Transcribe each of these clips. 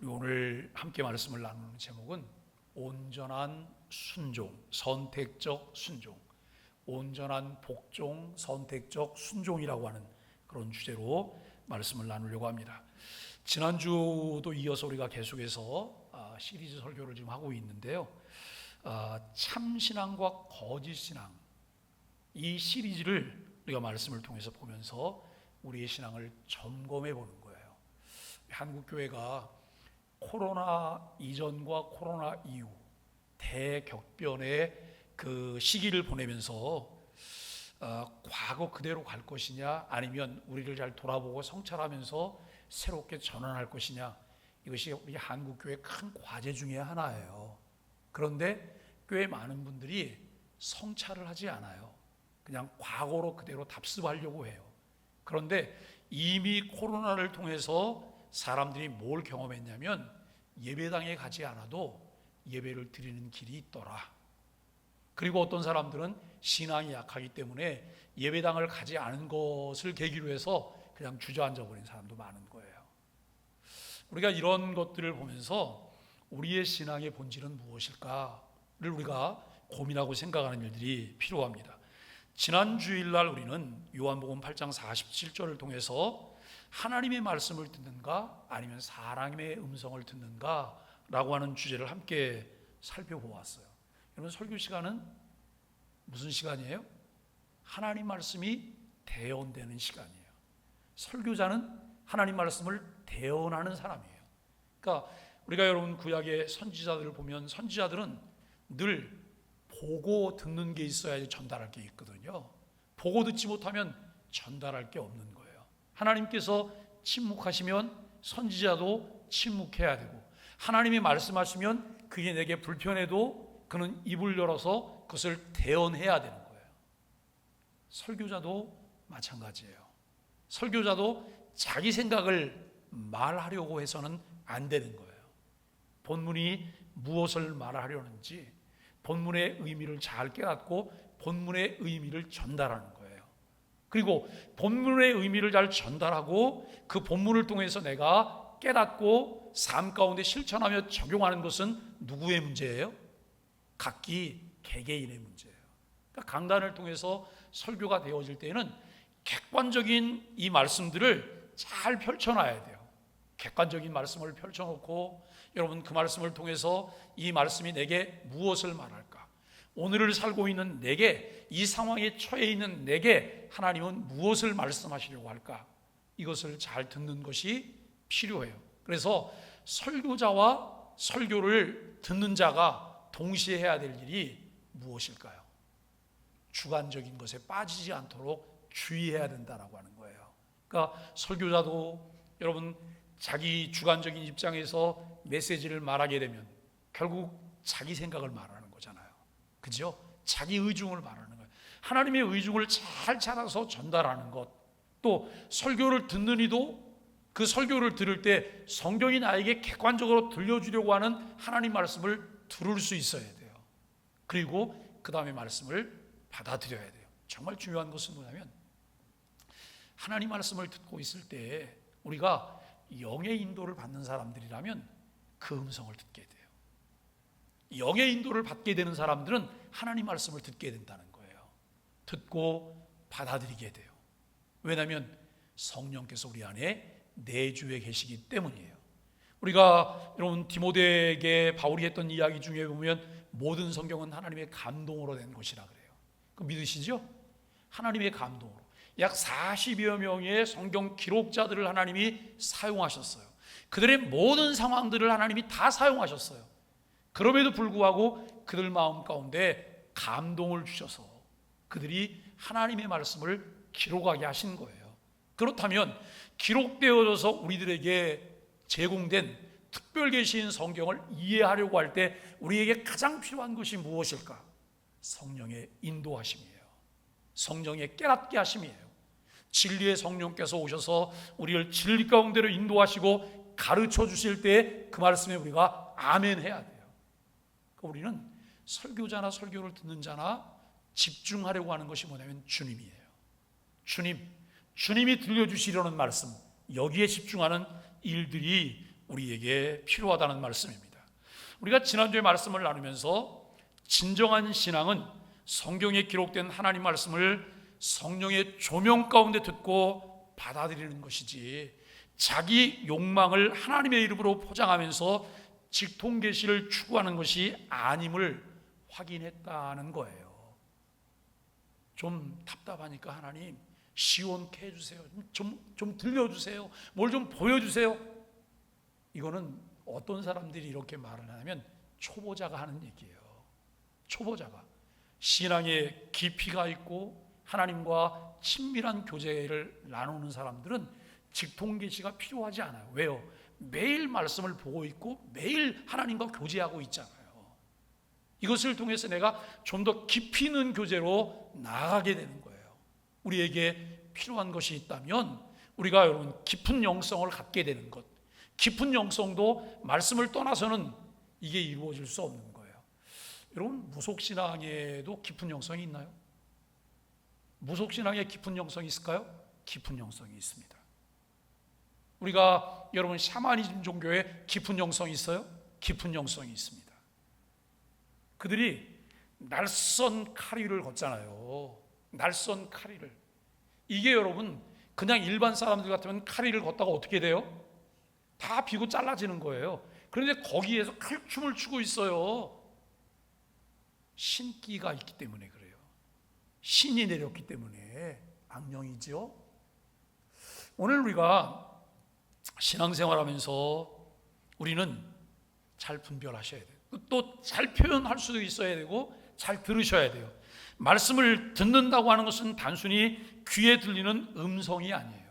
오늘 함께 말씀을 나누는 제목은 온전한 순종, 선택적 순종, 온전한 복종, 선택적 순종이라고 하는 그런 주제로 말씀을 나누려고 합니다. 지난주도 이어서 우리가 계속해서 시리즈 설교를 지금 하고 있는데요. 참신앙과 거짓신앙, 이 시리즈를 우리가 말씀을 통해서 보면서 우리의 신앙을 점검해 보는 거예요. 한국교회가 코로나 이전과 코로나 이후 대격변의 그 시기를 보내면서 과거 그대로 갈 것이냐, 아니면 우리를 잘 돌아보고 성찰하면서 새롭게 전환할 것이냐, 이것이 우리 한국교회의 큰 과제 중에 하나예요. 그런데 꽤 많은 분들이 성찰을 하지 않아요. 그냥 과거로 그대로 답습하려고 해요. 그런데 이미 코로나를 통해서 사람들이 뭘 경험했냐면, 예배당에 가지 않아도 예배를 드리는 길이 있더라. 그리고 어떤 사람들은 신앙이 약하기 때문에 예배당을 가지 않은 것을 계기로 해서 그냥 주저앉아 버린 사람도 많은 거예요. 우리가 이런 것들을 보면서 우리의 신앙의 본질은 무엇일까를 우리가 고민하고 생각하는 일들이 필요합니다. 지난 주일날 우리는 요한복음 8장 47절을 통해서 하나님의 말씀을 듣는가 아니면 사람의 음성을 듣는가 라고 하는 주제를 함께 살펴보았어요. 여러분, 설교 시간은 무슨 시간이에요? 하나님 말씀이 대언되는 시간이에요. 설교자는 하나님 말씀을 대언하는 사람이에요. 그러니까 우리가 여러분 구약의 선지자들을 보면 선지자들은 늘 보고 듣는 게 있어야지 전달할 게 있거든요. 보고 듣지 못하면 전달할 게 없는 거예요. 하나님께서 침묵하시면 선지자도 침묵해야 되고, 하나님이 말씀하시면 그게 내게 불편해도 그는 입을 열어서 그것을 대언해야 되는 거예요. 설교자도 마찬가지예요. 설교자도 자기 생각을 말하려고 해서는 안 되는 거예요. 본문이 무엇을 말하려는지 본문의 의미를 잘 깨닫고 본문의 의미를 전달하는 거예요. 그리고 본문의 의미를 잘 전달하고 그 본문을 통해서 내가 깨닫고 삶 가운데 실천하며 적용하는 것은 누구의 문제예요? 각기 개개인의 문제예요. 그러니까 강단을 통해서 설교가 되어질 때에는 객관적인 이 말씀들을 잘 펼쳐놔야 돼요. 객관적인 말씀을 펼쳐놓고, 여러분 그 말씀을 통해서 이 말씀이 내게 무엇을 말할까? 오늘을 살고 있는 내게, 이 상황에 처해 있는 내게 하나님은 무엇을 말씀하시려고 할까? 이것을 잘 듣는 것이 필요해요. 그래서 설교자와 설교를 듣는 자가 동시에 해야 될 일이 무엇일까요? 주관적인 것에 빠지지 않도록 주의해야 된다라고 하는 거예요. 그러니까 설교자도 여러분 자기 주관적인 입장에서 메시지를 말하게 되면 결국 자기 생각을 말하는 거잖아요. 그죠? 자기 의중을 말하는 거예요. 하나님의 의중을 잘 찾아서 전달하는 것. 또 설교를 듣는 이도 그 설교를 들을 때 성경이 나에게 객관적으로 들려주려고 하는 하나님 말씀을 들을 수 있어야 돼요. 그리고 그 다음에 말씀을 받아들여야 돼요. 정말 중요한 것은 뭐냐면, 하나님 말씀을 듣고 있을 때 우리가 영의 인도를 받는 사람들이라면 그 음성을 듣게 돼요. 영의 인도를 받게 되는 사람들은 하나님 말씀을 듣게 된다는 거예요. 듣고 받아들이게 돼요. 왜냐하면 성령께서 우리 안에 내주에 계시기 때문이에요. 우리가 여러분 디모데에게 바울이 했던 이야기 중에 보면 모든 성경은 하나님의 감동으로 된 것이라 그래요. 그 믿으시죠? 하나님의 감동으로 약 40여 명의 성경 기록자들을 하나님이 사용하셨어요. 그들의 모든 상황들을 하나님이 다 사용하셨어요. 그럼에도 불구하고 그들 마음 가운데 감동을 주셔서 그들이 하나님의 말씀을 기록하게 하신 거예요. 그렇다면 기록되어져서 우리들에게 제공된 특별 계시인 성경을 이해하려고 할 때 우리에게 가장 필요한 것이 무엇일까? 성령의 인도하심이에요. 성령의 깨닫게 하심이에요. 진리의 성령께서 오셔서 우리를 진리 가운데로 인도하시고 가르쳐 주실 때 그 말씀에 우리가 아멘 해야 돼요. 우리는 설교자나 설교를 듣는 자나 집중하려고 하는 것이 뭐냐면 주님이에요. 주님이 들려주시려는 말씀, 여기에 집중하는 일들이 우리에게 필요하다는 말씀입니다. 우리가 지난주에 말씀을 나누면서 진정한 신앙은 성경에 기록된 하나님 말씀을 성령의 조명 가운데 듣고 받아들이는 것이지, 자기 욕망을 하나님의 이름으로 포장하면서 직통계시를 추구하는 것이 아님을 확인했다는 거예요. 좀 답답하니까 하나님 시원케 해주세요. 좀 들려주세요. 뭘 좀 보여주세요. 이거는 어떤 사람들이 이렇게 말을 하냐면 초보자가 하는 얘기예요. 초보자가 신앙에 깊이가 있고 하나님과 친밀한 교제를 나누는 사람들은 직통계시가 필요하지 않아요. 왜요? 매일 말씀을 보고 있고 매일 하나님과 교제하고 있잖아요. 이것을 통해서 내가 좀 더 깊이 있는 교제로 나아가게 되는 거예요. 우리에게 필요한 것이 있다면 우리가 여러분 깊은 영성을 갖게 되는 것, 깊은 영성도 말씀을 떠나서는 이게 이루어질 수 없는 거예요. 여러분, 무속신앙에도 깊은 영성이 있나요? 무속신앙에 깊은 영성이 있을까요? 깊은 영성이 있습니다. 우리가 여러분 샤머니즘 종교에 깊은 영성이 있어요? 깊은 영성이 있습니다. 그들이 날선 카리를 걷잖아요. 날선 카리를. 이게 여러분 그냥 일반 사람들 같으면 카리를 걷다가 어떻게 돼요? 다 비고 잘라지는 거예요. 그런데 거기에서 칼춤을 추고 있어요. 신기가 있기 때문에 그래요. 신이 내렸기 때문에. 악령이죠. 오늘 우리가 신앙생활하면서 우리는 잘 분별하셔야 돼요. 또 잘 표현할 수도 있어야 되고 잘 들으셔야 돼요. 말씀을 듣는다고 하는 것은 단순히 귀에 들리는 음성이 아니에요.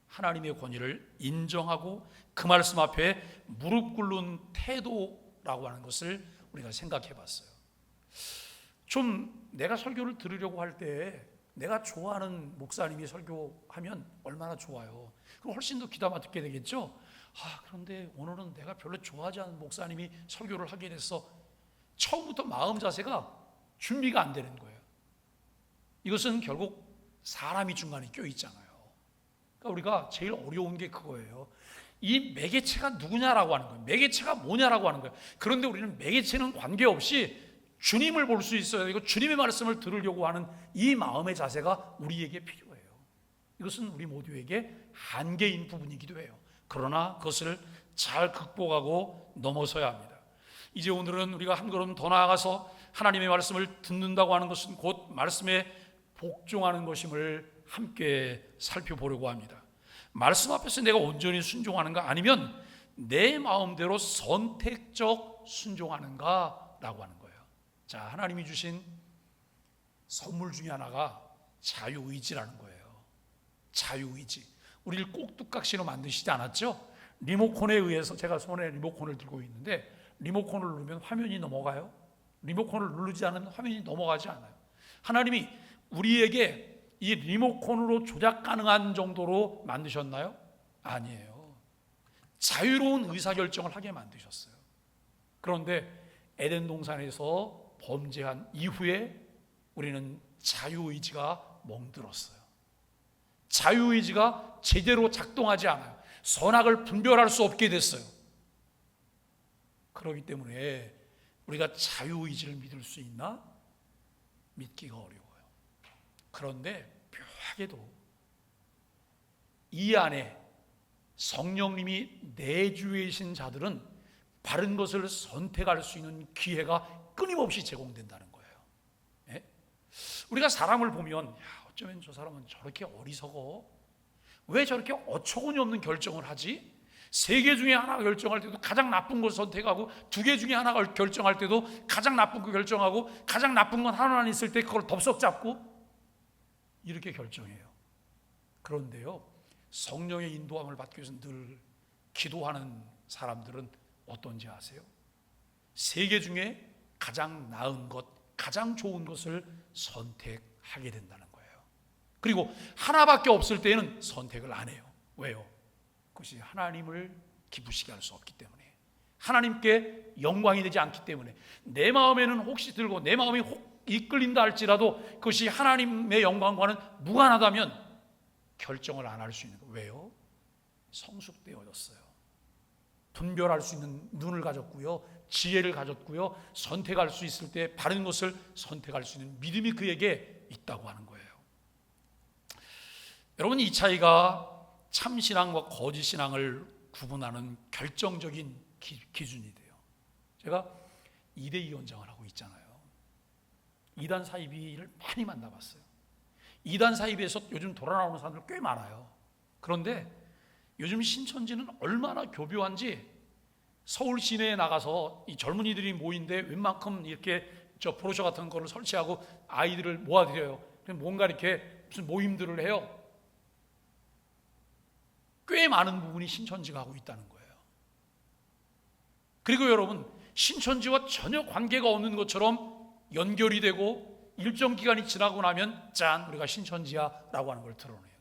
하나님의 권위를 인정하고 그 말씀 앞에 무릎 꿇는 태도라고 하는 것을 우리가 생각해 봤어요. 좀 내가 설교를 들으려고 할 때 내가 좋아하는 목사님이 설교하면 얼마나 좋아요. 그럼 훨씬 더 귀담아 듣게 되겠죠. 그런데 오늘은 내가 별로 좋아하지 않는 목사님이 설교를 하게 돼서 처음부터 마음 자세가 준비가 안 되는 거예요. 이것은 결국 사람이 중간에 껴있잖아요. 그러니까 우리가 제일 어려운 게 그거예요. 이 매개체가 누구냐라고 하는 거예요. 매개체가 뭐냐라고 하는 거예요. 그런데 우리는 매개체는 관계없이 주님을 볼 수 있어야 되고 주님의 말씀을 들으려고 하는 이 마음의 자세가 우리에게 필요해요. 이것은 우리 모두에게 한계인 부분이기도 해요. 그러나 그것을 잘 극복하고 넘어서야 합니다. 이제 오늘은 우리가 한 걸음 더 나아가서 하나님의 말씀을 듣는다고 하는 것은 곧 말씀에 복종하는 것임을 함께 살펴보려고 합니다. 말씀 앞에서 내가 온전히 순종하는가, 아니면 내 마음대로 선택적 순종하는가 라고 하는 거예요. 자, 하나님이 주신 선물 중에 하나가 자유의지라는 거예요. 자유의지. 우리를 꼭두각시로 만드시지 않았죠? 리모컨에 의해서, 제가 손에 리모컨을 들고 있는데 리모컨을 누르면 화면이 넘어가요? 리모컨을 누르지 않으면 화면이 넘어가지 않아요. 하나님이 우리에게 이 리모컨으로 조작 가능한 정도로 만드셨나요? 아니에요. 자유로운 의사결정을 하게 만드셨어요. 그런데 에덴 동산에서 범죄한 이후에 우리는 자유의지가 멍들었어요. 자유의지가 제대로 작동하지 않아요. 선악을 분별할 수 없게 됐어요. 그렇기 때문에 우리가 자유의지를 믿을 수 있나? 믿기가 어려워요. 그런데 묘하게도 이 안에 성령님이 내주에 계신 자들은 바른 것을 선택할 수 있는 기회가 끊임없이 제공된다는 거예요. 예? 우리가 사람을 보면 어쩌면 저 사람은 저렇게 어리석어? 왜 저렇게 어처구니 없는 결정을 하지? 3개 중에 하나 결정할 때도 가장 나쁜 걸 선택하고 2개 중에 하나를 결정할 때도 가장 나쁜 거 결정하고 가장 나쁜 건 하나만 있을 때 그걸 덥석 잡고 이렇게 결정해요. 그런데요, 성령의 인도함을 받기 위해서 늘 기도하는 사람들은 어떤지 아세요? 3개 중에 가장 나은 것, 가장 좋은 것을 선택하게 된다는 거예요. 그리고 하나밖에 없을 때는 선택을 안 해요. 왜요? 그것이 하나님을 기쁘시게 할 수 없기 때문에, 하나님께 영광이 되지 않기 때문에, 내 마음에는 혹시 들고 내 마음이 이끌린다 할지라도 그것이 하나님의 영광과는 무관하다면 결정을 안 할 수 있는 거예요. 왜요? 성숙되어졌어요. 분별할 수 있는 눈을 가졌고요, 지혜를 가졌고요, 선택할 수 있을 때 바른 것을 선택할 수 있는 믿음이 그에게 있다고 하는 거예요. 여러분, 이 차이가 참신앙과 거짓신앙을 구분하는 결정적인 기준이 돼요. 제가 2대2 연장을 하고 있잖아요. 이단 사이비를 많이 만나봤어요. 이단 사이비에서 요즘 돌아나오는 사람들 꽤 많아요. 그런데 요즘 신천지는 얼마나 교묘한지, 서울 시내에 나가서 이 젊은이들이 모인데 웬만큼 이렇게 브로셔 같은 거를 설치하고 아이들을 모아드려요. 뭔가 이렇게 무슨 모임들을 해요. 꽤 많은 부분이 신천지가 하고 있다는 거예요. 그리고 여러분, 신천지와 전혀 관계가 없는 것처럼 연결이 되고 일정 기간이 지나고 나면 짠, 우리가 신천지야 라고 하는 걸 드러내요.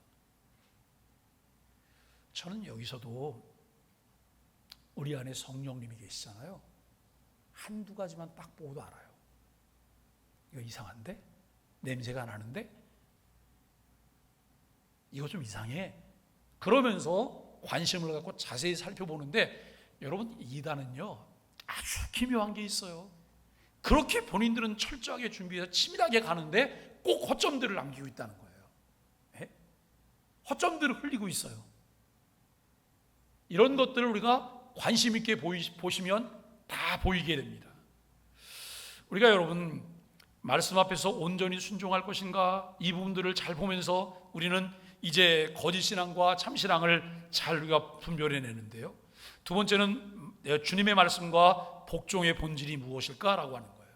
저는 여기서도 우리 안에 성령님이 계시잖아요. 한두 가지만 딱 보고도 알아요. 이거 이상한데? 냄새가 나는데? 이거 좀 이상해. 그러면서 관심을 갖고 자세히 살펴보는데, 여러분, 이단은요 아주 기묘한 게 있어요. 그렇게 본인들은 철저하게 준비해서 치밀하게 가는데 꼭 허점들을 남기고 있다는 거예요. 네? 허점들을 흘리고 있어요. 이런 것들을 우리가 관심 있게 보시면 다 보이게 됩니다. 우리가 여러분, 말씀 앞에서 온전히 순종할 것인가, 이 부분들을 잘 보면서 우리는 이제 거짓신앙과 참신앙을 잘 우리가 분별해내는데요. 두 번째는 주님의 말씀과 복종의 본질이 무엇일까라고 하는 거예요.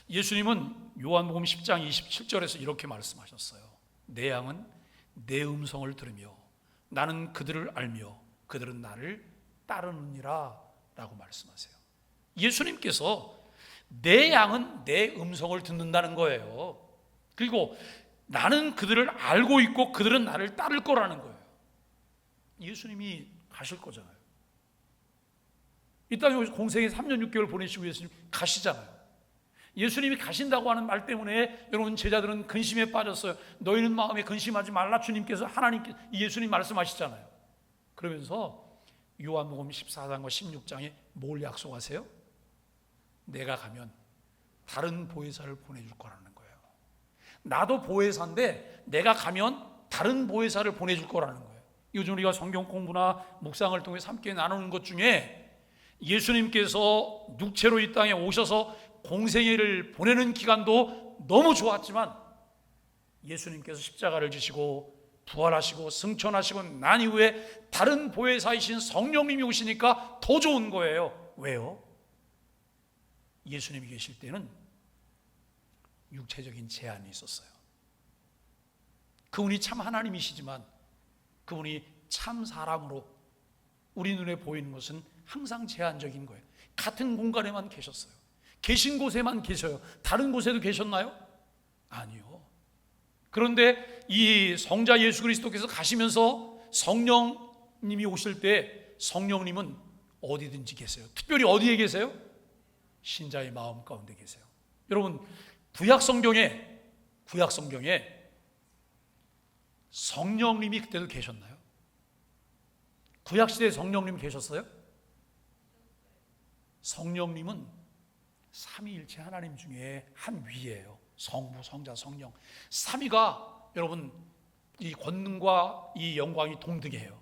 예수님은 요한복음 10장 27절에서 이렇게 말씀하셨어요. 내 양은 내 음성을 들으며 나는 그들을 알며 그들은 나를 따르느니라 라고 말씀하세요. 예수님께서 내 양은 내 음성을 듣는다는 거예요. 그리고 나는 그들을 알고 있고 그들은 나를 따를 거라는 거예요. 예수님이 가실 거잖아요. 이 땅에 공생에 3년 6개월 보내시고 예수님 가시잖아요. 예수님이 가신다고 하는 말 때문에 여러분, 제자들은 근심에 빠졌어요. 너희는 마음에 근심하지 말라, 주님께서, 하나님께서, 예수님 말씀하시잖아요. 그러면서 요한복음 14장과 16장에 뭘 약속하세요? 내가 가면 다른 보혜사를 보내줄 거라는 거예요. 나도 보혜사인데 내가 가면 다른 보혜사를 보내줄 거라는 거예요. 요즘 우리가 성경 공부나 묵상을 통해서 함께 나누는 것 중에 예수님께서 육체로 이 땅에 오셔서 공생애를 보내는 기간도 너무 좋았지만, 예수님께서 십자가를 지시고 부활하시고 승천하시고 난 이후에 다른 보혜사이신 성령님이 오시니까 더 좋은 거예요. 왜요? 예수님이 계실 때는 육체적인 제한이 있었어요. 그분이 참 하나님이시지만 그분이 참 사람으로 우리 눈에 보이는 것은 항상 제한적인 거예요. 같은 공간에만 계셨어요. 계신 곳에만 계셔요. 다른 곳에도 계셨나요? 아니요. 그런데 이 성자 예수 그리스도께서 가시면서 성령님이 오실 때 성령님은 어디든지 계세요. 특별히 어디에 계세요? 신자의 마음 가운데 계세요. 여러분, 구약 성경에 성령님이 그때도 계셨나요? 구약 시대에 성령님 계셨어요? 성령님은 삼위일체 하나님 중에 한 위예요. 성부, 성자, 성령. 삼위가 여러분, 이 권능과 이 영광이 동등해요.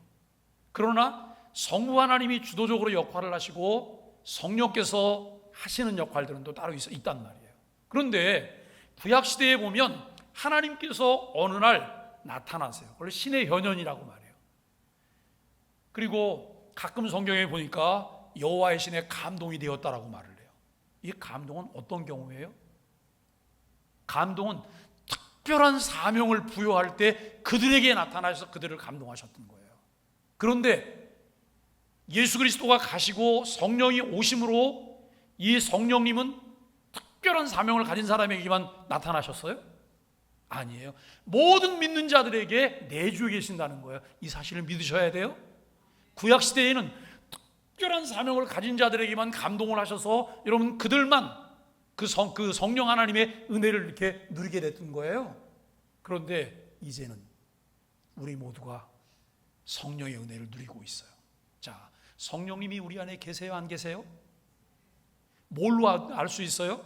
그러나 성부 하나님이 주도적으로 역할을 하시고 성령께서 하시는 역할들은 또 따로 있단 말이에요. 그런데 구약 시대에 보면 하나님께서 어느 날 나타나세요. 원래 신의 현현이라고 말해요. 그리고 가끔 성경에 보니까 여호와의 신에 감동이 되었다라고 말을 해요. 이 감동은 어떤 경우예요? 감동은 특별한 사명을 부여할 때 그들에게 나타나셔서 그들을 감동하셨던 거예요. 그런데 예수 그리스도가 가시고 성령이 오심으로 이 성령님은 특별한 사명을 가진 사람에게만 나타나셨어요? 아니에요. 모든 믿는 자들에게 내주에 계신다는 거예요. 이 사실을 믿으셔야 돼요. 구약 시대에는 특별한 사명을 가진 자들에게만 감동을 하셔서 여러분, 그들만 그 성령 하나님의 은혜를 이렇게 누리게 됐던 거예요. 그런데 이제는 우리 모두가 성령의 은혜를 누리고 있어요. 자, 성령님이 우리 안에 계세요, 안 계세요? 뭘로 알 수 있어요?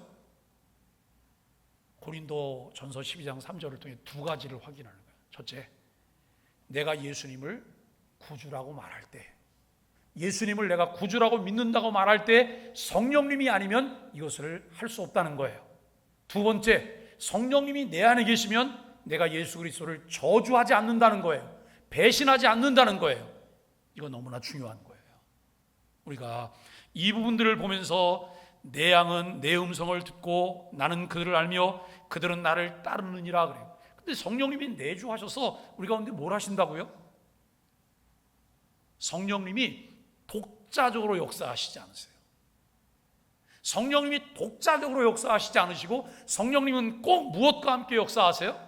고린도 전서 12장 3절을 통해 두 가지를 확인하는 거예요. 첫째, 내가 예수님을 구주라고 말할 때, 예수님을 내가 구주라고 믿는다고 말할 때 성령님이 아니면 이것을 할 수 없다는 거예요. 두 번째, 성령님이 내 안에 계시면 내가 예수 그리스도를 저주하지 않는다는 거예요. 배신하지 않는다는 거예요. 이거 너무나 중요한 거예요. 우리가 이 부분들을 보면서 내 양은 내 음성을 듣고 나는 그들을 알며 그들은 나를 따르느니라 그래요. 근데 성령님이 내주하셔서 우리 가운데 뭘 하신다고요? 성령님이 독자적으로 역사하시지 않으세요. 성령님이 독자적으로 역사하시지 않으시고 성령님은 꼭 무엇과 함께 역사하세요?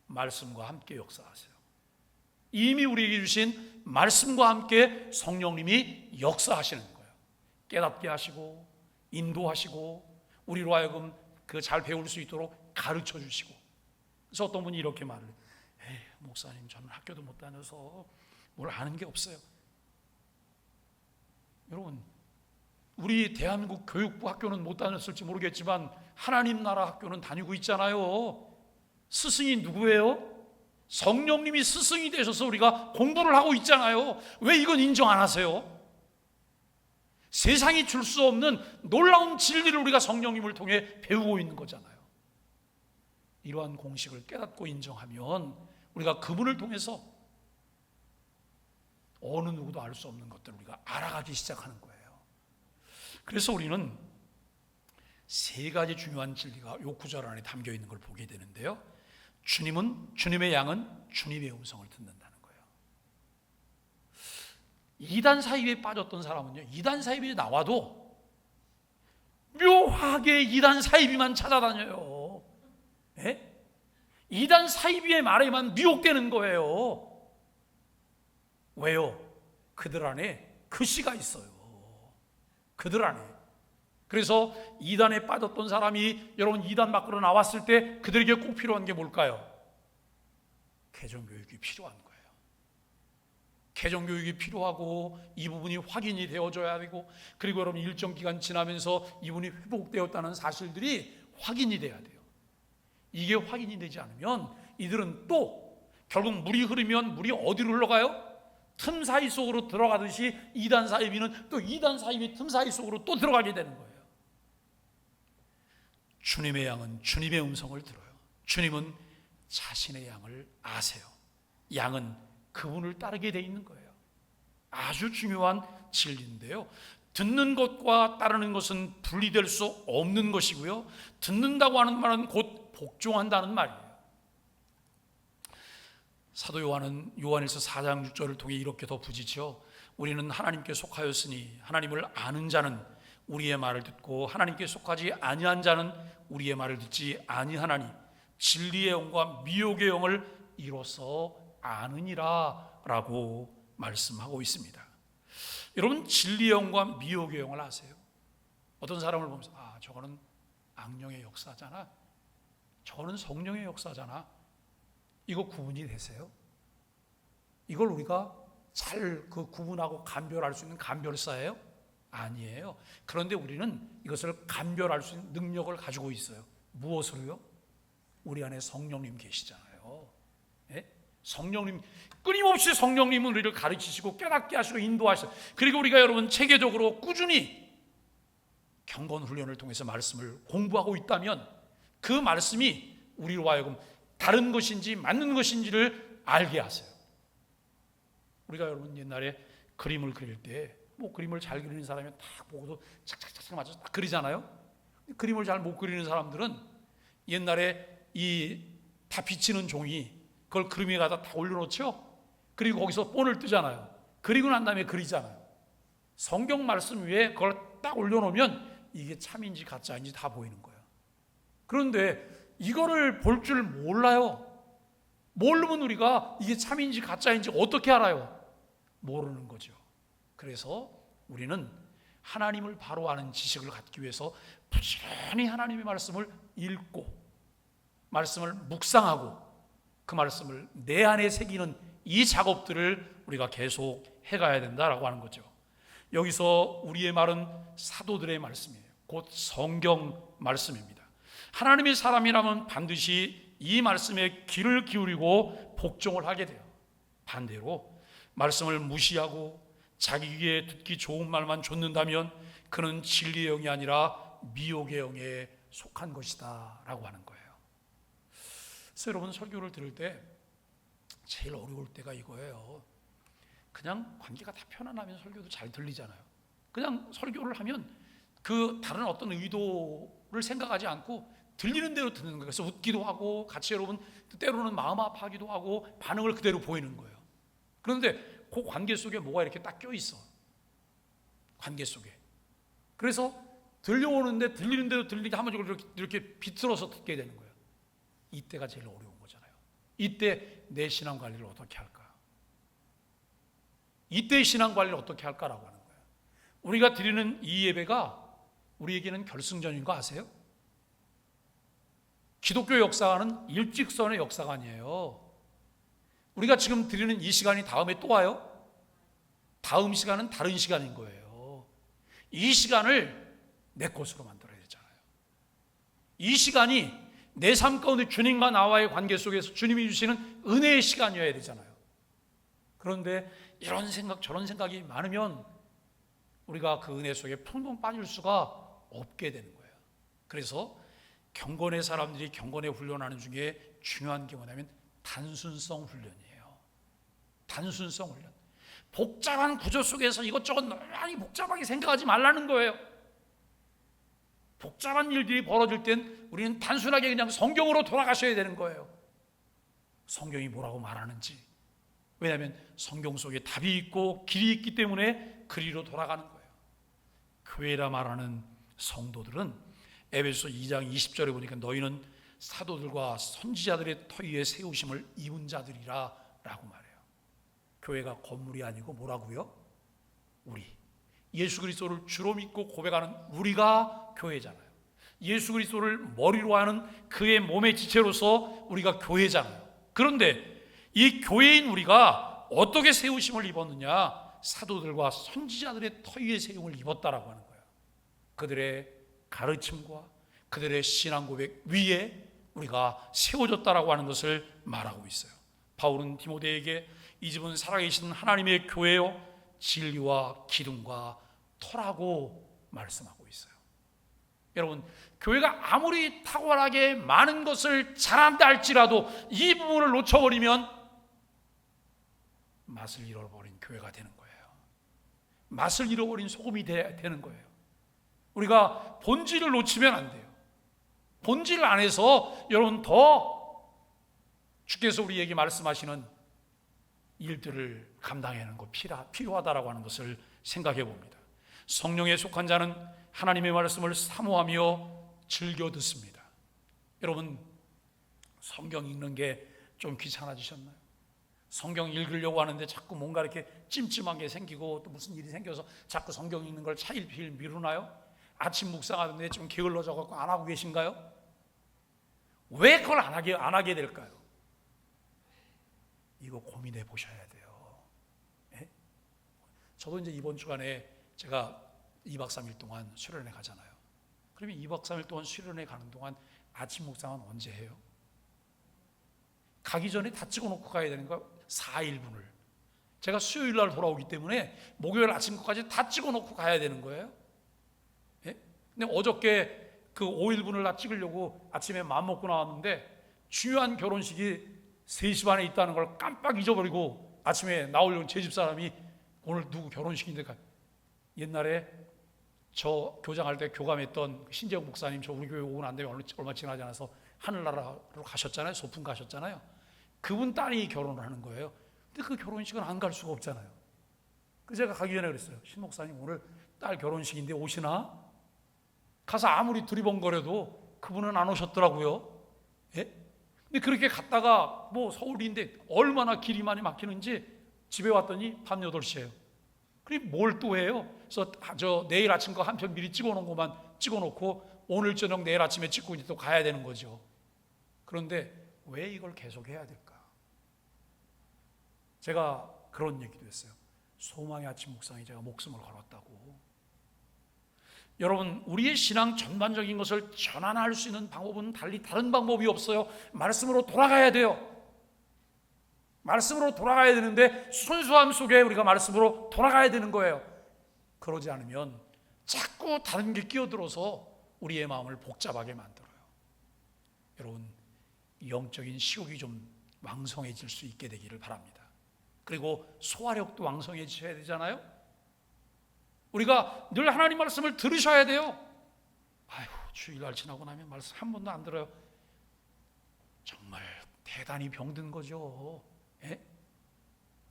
말씀과 함께 역사하세요. 이미 우리에게 주신 말씀과 함께 성령님이 역사하시는 거예요. 깨닫게 하시고 인도하시고 우리로 하여금 그 잘 배울 수 있도록 가르쳐 주시고. 그래서 어떤 분이 이렇게 말을 해요. 목사님, 저는 학교도 못 다녀서 뭘 아는 게 없어요. 여러분, 우리 대한민국 교육부 학교는 못 다녔을지 모르겠지만 하나님 나라 학교는 다니고 있잖아요. 스승이 누구예요? 성령님이 스승이 되셔서 우리가 공부를 하고 있잖아요. 왜 이건 인정 안 하세요? 세상이 줄 수 없는 놀라운 진리를 우리가 성령님을 통해 배우고 있는 거잖아요. 이러한 공식을 깨닫고 인정하면 우리가 그분을 통해서 어느 누구도 알 수 없는 것들을 우리가 알아가기 시작하는 거예요. 그래서 우리는 세 가지 중요한 진리가 요 구절 안에 담겨 있는 걸 보게 되는데요. 주님의 양은 주님의 음성을 듣는다는 거예요. 이단 사이비에 빠졌던 사람은요, 이단 사이비에 나와도 묘하게 이단 사이비만 찾아다녀요. 예? 이단 사이비의 말에만 미혹되는 거예요. 왜요? 그들 안에 그 씨가 있어요. 그들 안에. 그래서 이단에 빠졌던 사람이 여러분 이단 밖으로 나왔을 때 그들에게 꼭 필요한 게 뭘까요? 개정교육이 필요한 거예요. 개정교육이 필요하고 이 부분이 확인이 되어져야 되고, 그리고 여러분 일정 기간 지나면서 이분이 회복되었다는 사실들이 확인이 돼야 돼요. 이게 확인이 되지 않으면 이들은 또 결국 물이 흐르면 물이 어디로 흘러가요? 틈 사이 속으로 들어가듯이 이단 사이비는 또 이단 사이비 틈 사이 속으로 또 들어가게 되는 거예요. 주님의 양은 주님의 음성을 들어요. 주님은 자신의 양을 아세요. 양은 그분을 따르게 돼 있는 거예요. 아주 중요한 진리인데요. 듣는 것과 따르는 것은 분리될 수 없는 것이고요. 듣는다고 하는 말은 곧 복종한다는 말이에요. 사도 요한은 요한일서 4장 6절을 통해 이렇게 덧붙이죠. 우리는 하나님께 속하였으니 하나님을 아는 자는 우리의 말을 듣고 하나님께 속하지 아니한 자는 우리의 말을 듣지 아니하나니 진리의 영과 미혹의 영을 이로써 아느니라 라고 말씀하고 있습니다. 여러분, 진리의 영과 미혹의 영을 아세요? 어떤 사람을 보면서 저거는 악령의 역사잖아, 저거는 성령의 역사잖아, 이거 구분이 되세요? 이걸 우리가 잘 구분하고 감별할 수 있는 감별사예요? 아니에요. 그런데 우리는 이것을 감별할 수 있는 능력을 가지고 있어요. 무엇으로요? 우리 안에 성령님 계시잖아요. 예? 성령님, 끊임없이 성령님은 우리를 가르치시고 깨닫게 하시고 인도하시고, 그리고 우리가 여러분 체계적으로 꾸준히 경건 훈련을 통해서 말씀을 공부하고 있다면 그 말씀이 우리로 하여금 다른 것인지 맞는 것인지를 알게 하세요. 우리가 여러분 옛날에 그림을 그릴 때 그림을 잘 그리는 사람이 딱 보고도 착착착착 맞춰서 딱 그리잖아요. 그림을 잘 못 그리는 사람들은 옛날에 다 비치는 종이 그걸 그림 위에 갖다 다 올려놓죠. 그리고 거기서 본을 뜨잖아요. 그리고 난 다음에 그리잖아요. 성경 말씀 위에 그걸 딱 올려놓으면 이게 참인지 가짜인지 다 보이는 거예요. 그런데 이거를 볼 줄 몰라요. 모르면 우리가 이게 참인지 가짜인지 어떻게 알아요? 모르는 거죠. 그래서 우리는 하나님을 바로 아는 지식을 갖기 위해서 부지런히 하나님의 말씀을 읽고 말씀을 묵상하고 그 말씀을 내 안에 새기는 이 작업들을 우리가 계속 해가야 된다라고 하는 거죠. 여기서 우리의 말은 사도들의 말씀이에요. 곧 성경 말씀입니다. 하나님의 사람이라면 반드시 이 말씀에 귀를 기울이고 복종을 하게 돼요. 반대로 말씀을 무시하고 자기 귀에 듣기 좋은 말만 좇는다면 그는 진리의 영이 아니라 미혹의 영에 속한 것이다 라고 하는 거예요. 그래서 여러분, 설교를 들을 때 제일 어려울 때가 이거예요. 그냥 관계가 다 편안하면 설교도 잘 들리잖아요. 그냥 설교를 하면 그 다른 어떤 의도를 생각하지 않고 들리는 대로 듣는 거예요. 그래서 웃기도 하고 같이 여러분 때로는 마음 아파하기도 하고 반응을 그대로 보이는 거예요. 그런데 그 관계 속에 뭐가 이렇게 딱 껴있어. 관계 속에. 그래서 들려오는데 들리는 대로 들리게 하면 이렇게 비틀어서 듣게 되는 거예요. 이때가 제일 어려운 거잖아요. 이때 내 신앙 관리를 어떻게 할까? 이때 신앙 관리를 어떻게 할까라고 하는 거예요. 우리가 드리는 이 예배가 우리에게는 결승전인 거 아세요? 기독교 역사는 일직선의 역사가 아니에요. 우리가 지금 드리는 이 시간이 다음에 또 와요? 다음 시간은 다른 시간인 거예요. 이 시간을 내 것으로 만들어야 되잖아요. 이 시간이 내 삶 가운데 주님과 나와의 관계 속에서 주님이 주시는 은혜의 시간이어야 되잖아요. 그런데 이런 생각 저런 생각이 많으면 우리가 그 은혜 속에 풍덩 빠질 수가 없게 되는 거예요. 그래서 경건의 사람들이 경건의 훈련하는 중에 중요한 게 뭐냐면 단순성 훈련이에요. 단순성 훈련. 복잡한 구조 속에서 이것저것 많이 복잡하게 생각하지 말라는 거예요. 복잡한 일들이 벌어질 땐 우리는 단순하게 그냥 성경으로 돌아가셔야 되는 거예요. 성경이 뭐라고 말하는지. 왜냐하면 성경 속에 답이 있고 길이 있기 때문에 그리로 돌아가는 거예요. 교회라 말하는 성도들은 에베소 2장 20절에 보니까 너희는 사도들과 선지자들의 터 위에 세우심을 입은 자들이라 라고 말해요. 교회가 건물이 아니고 뭐라고요? 우리 예수 그리스도를 주로 믿고 고백하는 우리가 교회잖아요. 예수 그리스도를 머리로 하는 그의 몸의 지체로서 우리가 교회잖아요. 그런데 이 교회인 우리가 어떻게 세우심을 입었느냐? 사도들과 선지자들의 터 위에 세움을 입었다라고 하는 거예요. 그들의 가르침과 그들의 신앙 고백 위에 우리가 세워졌다라고 하는 것을 말하고 있어요. 바울은 디모데에게 이 집은 살아계신 하나님의 교회요 진리와 기둥과 터라고 말씀하고 있어요. 여러분, 교회가 아무리 탁월하게 많은 것을 잘한다 할지라도 이 부분을 놓쳐버리면 맛을 잃어버린 교회가 되는 거예요. 맛을 잃어버린 소금이 되는 거예요. 우리가 본질을 놓치면 안 돼요. 본질 안에서 여러분 더 주께서 우리에게 말씀하시는 일들을 감당하는 것 필요하다라고 하는 것을 생각해 봅니다. 성령에 속한 자는 하나님의 말씀을 사모하며 즐겨 듣습니다. 여러분, 성경 읽는 게 좀 귀찮아지셨나요? 성경 읽으려고 하는데 자꾸 뭔가 이렇게 찜찜한 게 생기고 또 무슨 일이 생겨서 자꾸 성경 읽는 걸 차일피일 미루나요? 아침 묵상하는데 좀 게을러져 갖고 안 하고 계신가요? 왜 그걸 안 하게 될까요? 이거 고민해 보셔야 돼요. 예? 저도 이제 이번 주간에 제가 2박 3일 동안 수련회 가잖아요. 그러면 2박 3일 동안 수련회 가는 동안 아침 묵상은 언제 해요? 가기 전에 다 찍어놓고 가야 되는 거예요. 4일분을. 제가 수요일 날 돌아오기 때문에 목요일 아침 것까지 다 찍어놓고 가야 되는 거예요. 예? 근데 어저께 그 5일분을 다 찍으려고 아침에 마음 먹고 나왔는데 중요한 결혼식이 3시 반에 있다는 걸 깜빡 잊어버리고 아침에 나오려는 제 집사람이 오늘 누구 결혼식인데 옛날에 저 교장할 때 교감했던 신재욱 목사님, 저 우리 교회 오고 난 다음에 얼마 지나지 않아서 하늘나라로 가셨잖아요. 소풍 가셨잖아요. 그분 딸이 결혼을 하는 거예요. 근데 그 결혼식은 안 갈 수가 없잖아요. 그래서 제가 가기 전에 그랬어요. 신 목사님 오늘 딸 결혼식인데 오시나? 가서 아무리 두리번거려도 그분은 안 오셨더라고요. 예? 근데 그렇게 갔다가 뭐 서울인데 얼마나 길이 많이 막히는지 집에 왔더니 밤 8시예요. 그럼 뭘 또 해요? 그래서 저 내일 아침 거 한 편 미리 찍어놓은 것만 찍어놓고 오늘 저녁 내일 아침에 찍고 이제 또 가야 되는 거죠. 그런데 왜 이걸 계속 해야 될까? 제가 그런 얘기도 했어요. 소망의 아침 묵상에 제가 목숨을 걸었다고. 여러분, 우리의 신앙 전반적인 것을 전환할 수 있는 방법은 달리 다른 방법이 없어요. 말씀으로 돌아가야 돼요. 말씀으로 돌아가야 되는데 순수함 속에 우리가 말씀으로 돌아가야 되는 거예요. 그러지 않으면 자꾸 다른 게 끼어들어서 우리의 마음을 복잡하게 만들어요. 여러분, 영적인 식욕이 좀 왕성해질 수 있게 되기를 바랍니다. 그리고 소화력도 왕성해져야 되잖아요. 우리가 늘 하나님 말씀을 들으셔야 돼요. 아휴, 주일날 지나고 나면 말씀 한 번도 안 들어요. 정말 대단히 병든 거죠. 예?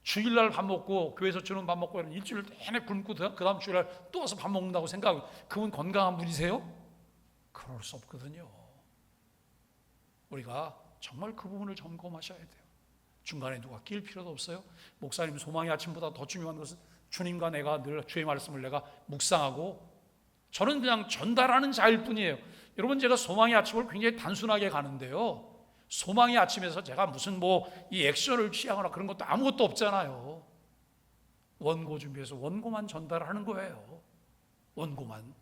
주일날 밥 먹고 교회에서 주는 밥 먹고 일주일 내내 굶고 그 다음 주일날 또 와서 밥 먹는다고 생각하고 그분 건강한 분이세요? 그럴 수 없거든요. 우리가 정말 그 부분을 점검하셔야 돼요. 중간에 누가 낄 필요도 없어요. 목사님, 소망의 아침보다 더 중요한 것은 주님과 내가 늘 주의 말씀을 내가 묵상하고, 저는 그냥 전달하는 자일 뿐이에요. 여러분, 제가 소망의 아침을 굉장히 단순하게 가는데요, 소망의 아침에서 제가 무슨 이 액션을 취하거나 그런 것도 아무것도 없잖아요. 원고 준비해서 원고만 전달하는 거예요. 원고만.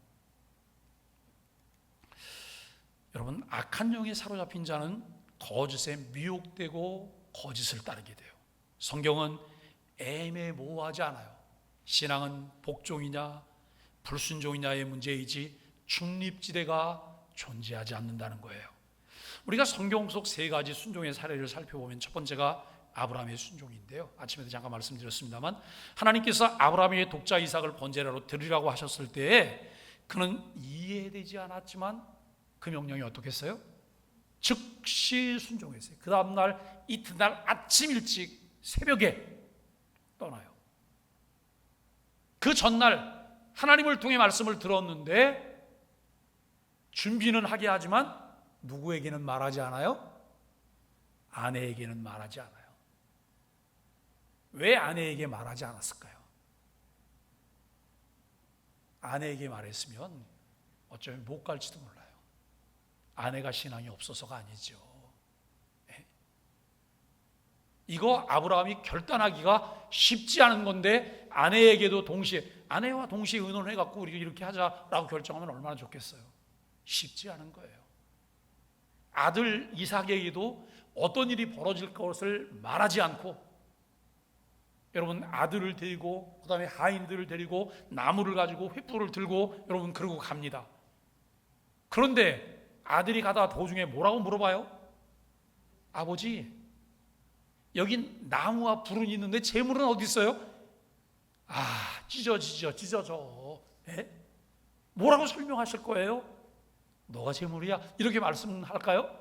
여러분, 악한 영에 사로잡힌 자는 거짓에 미혹되고 거짓을 따르게 돼요. 성경은 애매모호하지 않아요. 신앙은 복종이냐 불순종이냐의 문제이지 중립지대가 존재하지 않는다는 거예요. 우리가 성경 속 세 가지 순종의 사례를 살펴보면 첫 번째가 아브라함의 순종인데요, 아침에도 잠깐 말씀드렸습니다만 하나님께서 아브라함의 독자 이삭을 번제라로 드리라고 하셨을 때 그는 이해되지 않았지만 그 명령이 어떻겠어요? 즉시 순종했어요. 그 다음날 이튿날 아침 일찍 새벽에 떠나요. 그 전날 하나님을 통해 말씀을 들었는데 준비는 하게 하지만 누구에게는 말하지 않아요? 아내에게는 말하지 않아요. 왜 아내에게 말하지 않았을까요? 아내에게 말했으면 어쩌면 못 갈지도 몰라요. 아내가 신앙이 없어서가 아니죠. 이거 아브라함이 결단하기가 쉽지 않은 건데 아내에게도 동시에, 아내와 동시에 의논해갖고 우리가 이렇게 하자라고 결정하면 얼마나 좋겠어요. 쉽지 않은 거예요. 아들 이삭에게도 어떤 일이 벌어질 것을 말하지 않고, 여러분, 아들을 데리고 그 다음에 하인들을 데리고 나무를 가지고 횃불을 들고 여러분 그러고 갑니다. 그런데 아들이 가다가 도중에 뭐라고 물어봐요? 아버지, 여긴 나무와 불은 있는데 재물은 어디 있어요? 찢어져. 뭐라고 설명하실 거예요? 너가 재물이야? 이렇게 말씀할까요?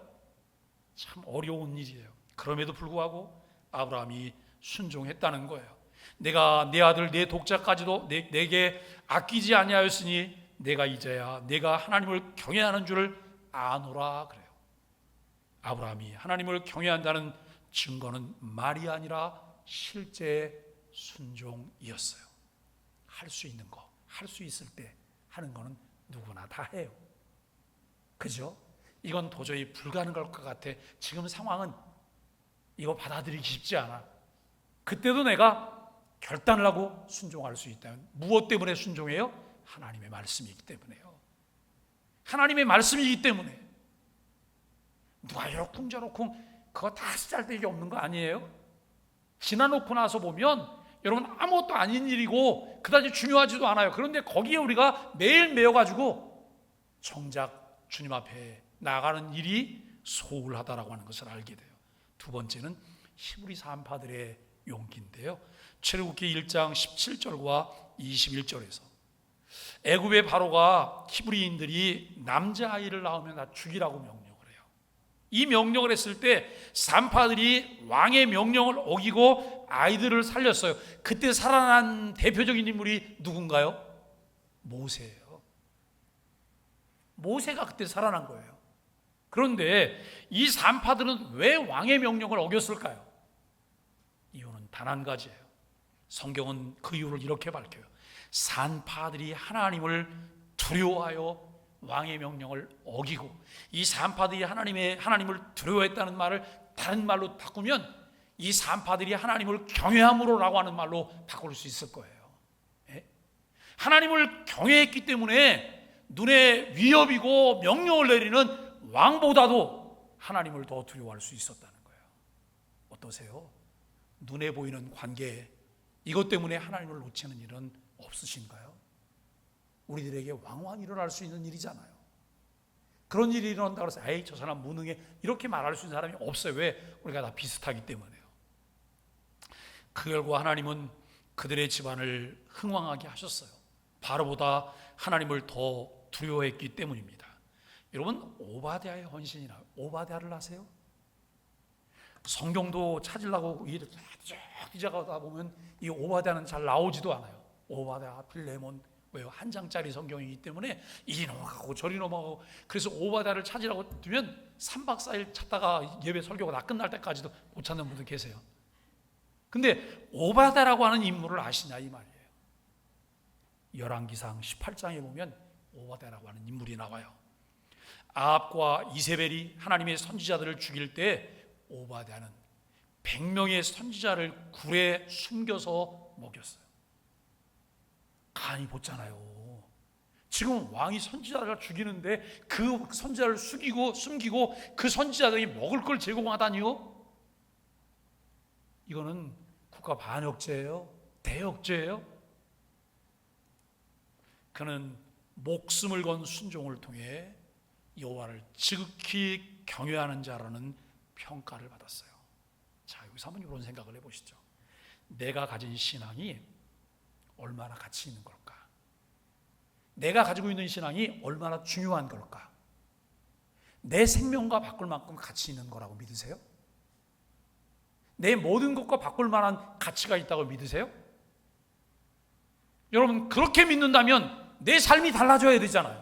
참 어려운 일이에요. 그럼에도 불구하고 아브라함이 순종했다는 거예요. 내가 내 아들 내 독자까지도 내게 아끼지 아니하였으니 내가 이제야 내가 하나님을 경외하는 줄을 아노라 그래요. 아브라함이 하나님을 경외한다는 증거는 말이 아니라 실제 순종이었어요. 할 수 있는 거, 할 수 있을 때 하는 거는 누구나 다 해요. 그죠? 이건 도저히 불가능할 것 같아. 지금 상황은 이거 받아들이기 쉽지 않아. 그때도 내가 결단을 하고 순종할 수 있다면 무엇 때문에 순종해요? 하나님의 말씀이기 때문에요. 하나님의 말씀이기 때문에. 누가 이러쿵저러쿵 그거 다 쓰잘데기 없는 거 아니에요? 지나놓고 나서 보면 여러분 아무것도 아닌 일이고 그다지 중요하지도 않아요. 그런데 거기에 우리가 매일 매여가지고 정작 주님 앞에 나가는 일이 소홀하다라고 하는 것을 알게 돼요. 두 번째는 히브리서 안파들의 용기인데요, 출애굽기 1장 17절과 21절에서 애굽의 바로가 히브리인들이 남자아이를 낳으면 다 죽이라고 명령을 해요. 이 명령을 했을 때 산파들이 왕의 명령을 어기고 아이들을 살렸어요. 그때 살아난 대표적인 인물이 누군가요? 모세예요. 모세가 그때 살아난 거예요. 그런데 이 산파들은 왜 왕의 명령을 어겼을까요? 이유는 단 한 가지예요. 성경은 그 이유를 이렇게 밝혀요. 산파들이 하나님을 두려워하여 왕의 명령을 어기고, 이 산파들이 하나님을 두려워했다는 말을 다른 말로 바꾸면 이 산파들이 하나님을 경외함으로라고 하는 말로 바꿀 수 있을 거예요. 예? 하나님을 경외했기 때문에 눈에 위협이고 명령을 내리는 왕보다도 하나님을 더 두려워할 수 있었다는 거예요. 어떠세요? 눈에 보이는 관계, 이것 때문에 하나님을 놓치는 일은 없으신가요? 우리들에게 왕왕 일어날 수 있는 일이잖아요. 그런 일이 일어난다고 해서 에이 저 사람 무능해 이렇게 말할 수 있는 사람이 없어요. 왜? 우리가 다 비슷하기 때문에요. 그 결과 하나님은 그들의 집안을 흥왕하게 하셨어요. 바로보다 하나님을 더 두려워했기 때문입니다. 여러분, 오바댜의 헌신이나 오바댜를 아세요? 성경도 찾으려고 뒤져가다 보면 이 오바댜는 잘 나오지도 않아요. 오바댜, 필레몬, 왜요? 한 장짜리 성경이기 때문에 이리 넘어가고 저리 넘어가고, 그래서 오바댜를 찾으라고 두면 3박 4일 찾다가 예배 설교가 다 끝날 때까지도 못 찾는 분들 계세요. 근데 오바댜라고 하는 인물을 아시냐 이 말이에요. 열왕기상 18장에 보면 오바댜라고 하는 인물이 나와요. 아합과 이세벨이 하나님의 선지자들을 죽일 때 오바댜는 100명의 선지자를 굴에 숨겨서 먹였어요. 간이 보잖아요. 지금 왕이 선지자를 죽이는데 그 선지자를 숨기고 그 선지자들이 먹을 걸 제공하다니요? 이거는 국가 반역죄예요. 대역죄예요. 그는 목숨을 건 순종을 통해 여호와를 지극히 경외하는 자라는 평가를 받았어요. 자, 여기서 한번 이런 생각을 해보시죠. 내가 가진 신앙이 얼마나 가치 있는 걸까? 내가 가지고 있는 신앙이 얼마나 중요한 걸까? 내 생명과 바꿀 만큼 가치 있는 거라고 믿으세요? 내 모든 것과 바꿀 만한 가치가 있다고 믿으세요? 여러분, 그렇게 믿는다면 내 삶이 달라져야 되잖아요.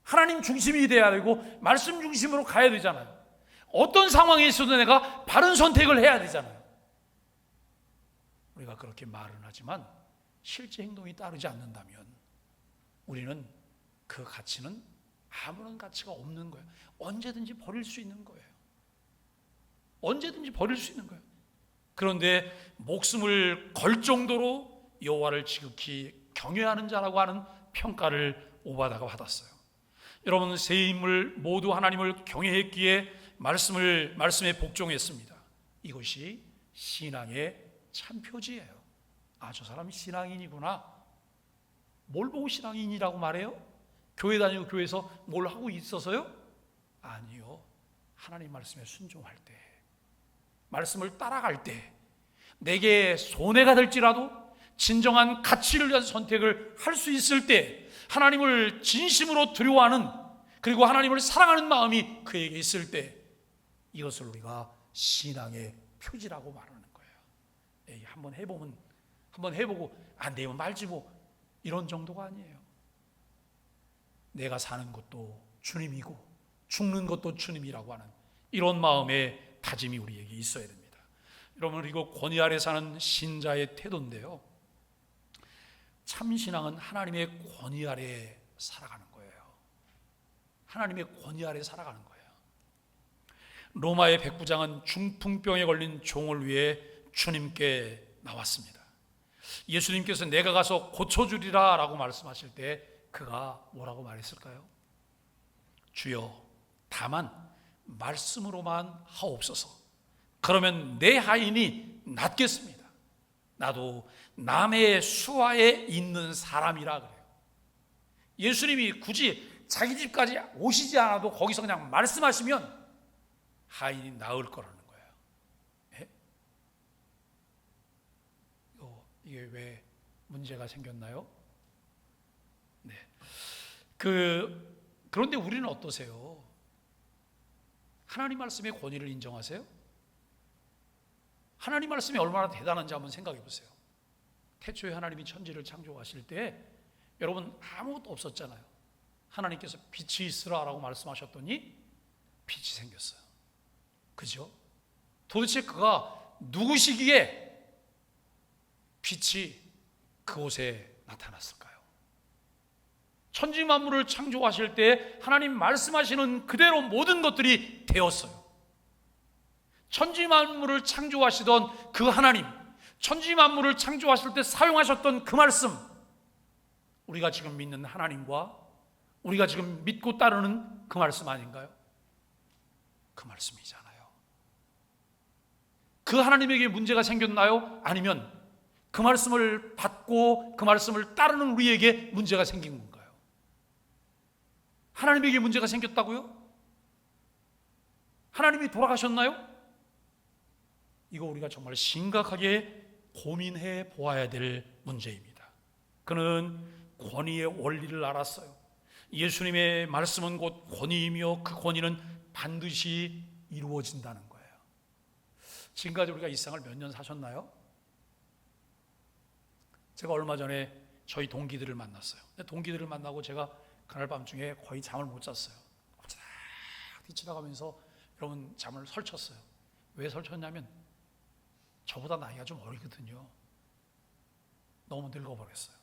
하나님 중심이 돼야 되고 말씀 중심으로 가야 되잖아요. 어떤 상황에 있어도 내가 바른 선택을 해야 되잖아요. 우리가 그렇게 말은 하지만 실제 행동이 따르지 않는다면 우리는 그 가치는 아무런 가치가 없는 거예요. 언제든지 버릴 수 있는 거예요. 언제든지 버릴 수 있는 거예요. 그런데 목숨을 걸 정도로 여호와를 지극히 경외하는 자라고 하는 평가를 오바댜가 받았어요. 여러분, 세 인물 모두 하나님을 경외했기에 말씀에 복종했습니다. 이것이 신앙의 참 표지예요. 아, 저 사람이 신앙인이구나. 뭘 보고 신앙인이라고 말해요? 교회 다니고 교회에서 뭘 하고 있어서요? 아니요. 하나님 말씀에 순종할 때, 말씀을 따라갈 때, 내게 손해가 될지라도 진정한 가치를 위한 선택을 할 수 있을 때, 하나님을 진심으로 두려워하는, 그리고 하나님을 사랑하는 마음이 그에게 있을 때, 이것을 우리가 신앙의 표지라고 말하는 거예요. 에이, 한번 해보고 안 되면 말지 뭐, 이런 정도가 아니에요. 내가 사는 것도 주님이고 죽는 것도 주님이라고 하는 이런 마음의 다짐이 우리에게 있어야 됩니다. 여러분, 이거 권위 아래 사는 신자의 태도인데요, 참 신앙은 하나님의 권위 아래 살아가는 거예요. 하나님의 권위 아래 살아가는 거예요. 로마의 백부장은 중풍병에 걸린 종을 위해 주님께 나왔습니다. 예수님께서 내가 가서 고쳐주리라 라고 말씀하실 때 그가 뭐라고 말했을까요? 주여, 다만 말씀으로만 하옵소서. 그러면 내 하인이 낫겠습니다. 나도 남의 수하에 있는 사람이라 그래요. 예수님이 굳이 자기 집까지 오시지 않아도 거기서 그냥 말씀하시면 하인이 나을 거라는 거예요. 예? 이게 왜 문제가 생겼나요? 네. 그런데 우리는 어떠세요? 하나님 말씀의 권위를 인정하세요? 하나님 말씀이 얼마나 대단한지 한번 생각해 보세요. 태초에 하나님이 천지를 창조하실 때 여러분 아무것도 없었잖아요. 하나님께서 빛이 있으라라고 말씀하셨더니 빛이 생겼어요. 그죠? 도대체 그가 누구시기에 빛이 그곳에 나타났을까요? 천지 만물을 창조하실 때 하나님 말씀하시는 그대로 모든 것들이 되었어요. 천지 만물을 창조하시던 그 하나님, 천지 만물을 창조하실 때 사용하셨던 그 말씀, 우리가 지금 믿는 하나님과 우리가 지금 믿고 따르는 그 말씀 아닌가요? 그 말씀이잖아요. 그 하나님에게 문제가 생겼나요? 아니면 그 말씀을 받고 그 말씀을 따르는 우리에게 문제가 생긴 건가요? 하나님에게 문제가 생겼다고요? 하나님이 돌아가셨나요? 이거 우리가 정말 심각하게 고민해 보아야 될 문제입니다. 그는 권위의 원리를 알았어요. 예수님의 말씀은 곧 권위이며 그 권위는 반드시 이루어진다는 거예요. 지금까지 우리가 이 세상을 몇 년 사셨나요? 제가 얼마 전에 저희 동기들을 만났어요. 동기들을 만나고 제가 그날 밤중에 거의 잠을 못 잤어요. 쫙 뒤치다가면서 여러분 잠을 설쳤어요. 왜 설쳤냐면 저보다 나이가 좀 어리거든요. 너무 늙어버렸어요.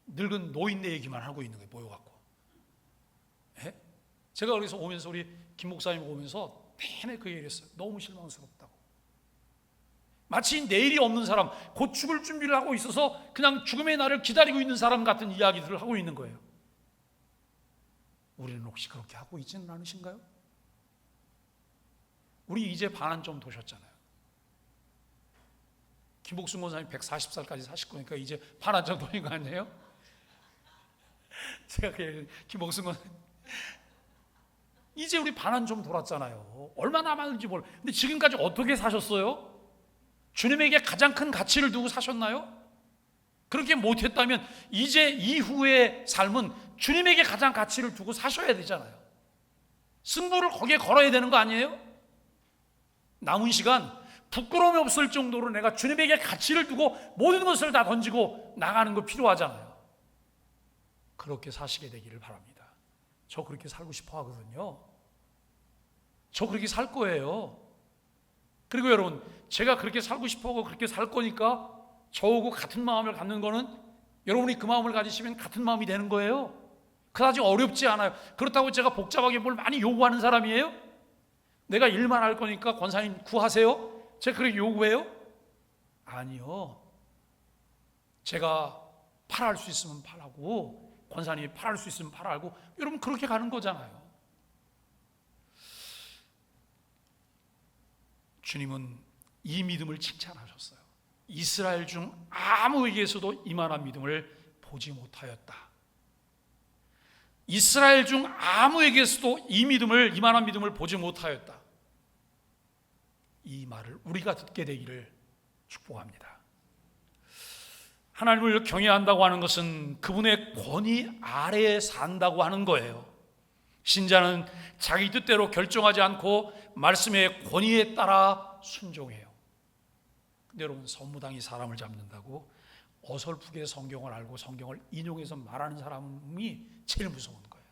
늙은 노인네 얘기만 하고 있는 거예요. 모여갖고. 예? 제가 그래서 오면서 우리 김 목사님 오면서 내내 그 얘기를 했어요. 너무 실망스럽다고. 마치 내일이 없는 사람, 곧 죽을 준비를 하고 있어서 그냥 죽음의 날을 기다리고 있는 사람 같은 이야기들을 하고 있는 거예요. 우리는 혹시 그렇게 하고 있지는 않으신가요? 우리 이제 반환 좀 도셨잖아요. 김복순 권사님 140살까지 사실 거니까 이제 반환 좀 도인 거 아니에요? 제가 김복순 권사님 이제 우리 반환 좀 돌았잖아요. 얼마나 남았는지 몰라. 근데 지금까지 어떻게 사셨어요? 주님에게 가장 큰 가치를 두고 사셨나요? 그렇게 못했다면 이제 이후의 삶은 주님에게 가장 가치를 두고 사셔야 되잖아요. 승부를 거기에 걸어야 되는 거 아니에요? 남은 시간 부끄러움이 없을 정도로 내가 주님에게 가치를 두고 모든 것을 다 던지고 나가는 거 필요하잖아요. 그렇게 사시게 되기를 바랍니다. 저 그렇게 살고 싶어 하거든요. 저 그렇게 살 거예요. 그리고 여러분, 제가 그렇게 살고 싶어 하고 그렇게 살 거니까 저하고 같은 마음을 갖는 거는 여러분이 그 마음을 가지시면 같은 마음이 되는 거예요. 그다지 어렵지 않아요. 그렇다고 제가 복잡하게 뭘 많이 요구하는 사람이에요? 내가 일만 할 거니까 권사님 구하세요? 제가 그렇게 요구해요? 아니요. 제가 팔할 수 있으면 팔하고 권사님이 팔할 수 있으면 팔하고 여러분 그렇게 가는 거잖아요. 주님은 이 믿음을 칭찬하셨어요. 이스라엘 중 아무에게서도 이만한 믿음을 보지 못하였다. 이스라엘 중 아무에게서도 이만한 믿음을 보지 못하였다. 이 말을 우리가 듣게 되기를 축복합니다. 하나님을 경외한다고 하는 것은 그분의 권위 아래에 산다고 하는 거예요. 신자는 자기 뜻대로 결정하지 않고 말씀의 권위에 따라 순종해요. 근데 여러분, 선무당이 사람을 잡는다고 어설프게 성경을 알고 성경을 인용해서 말하는 사람이 제일 무서운 거예요.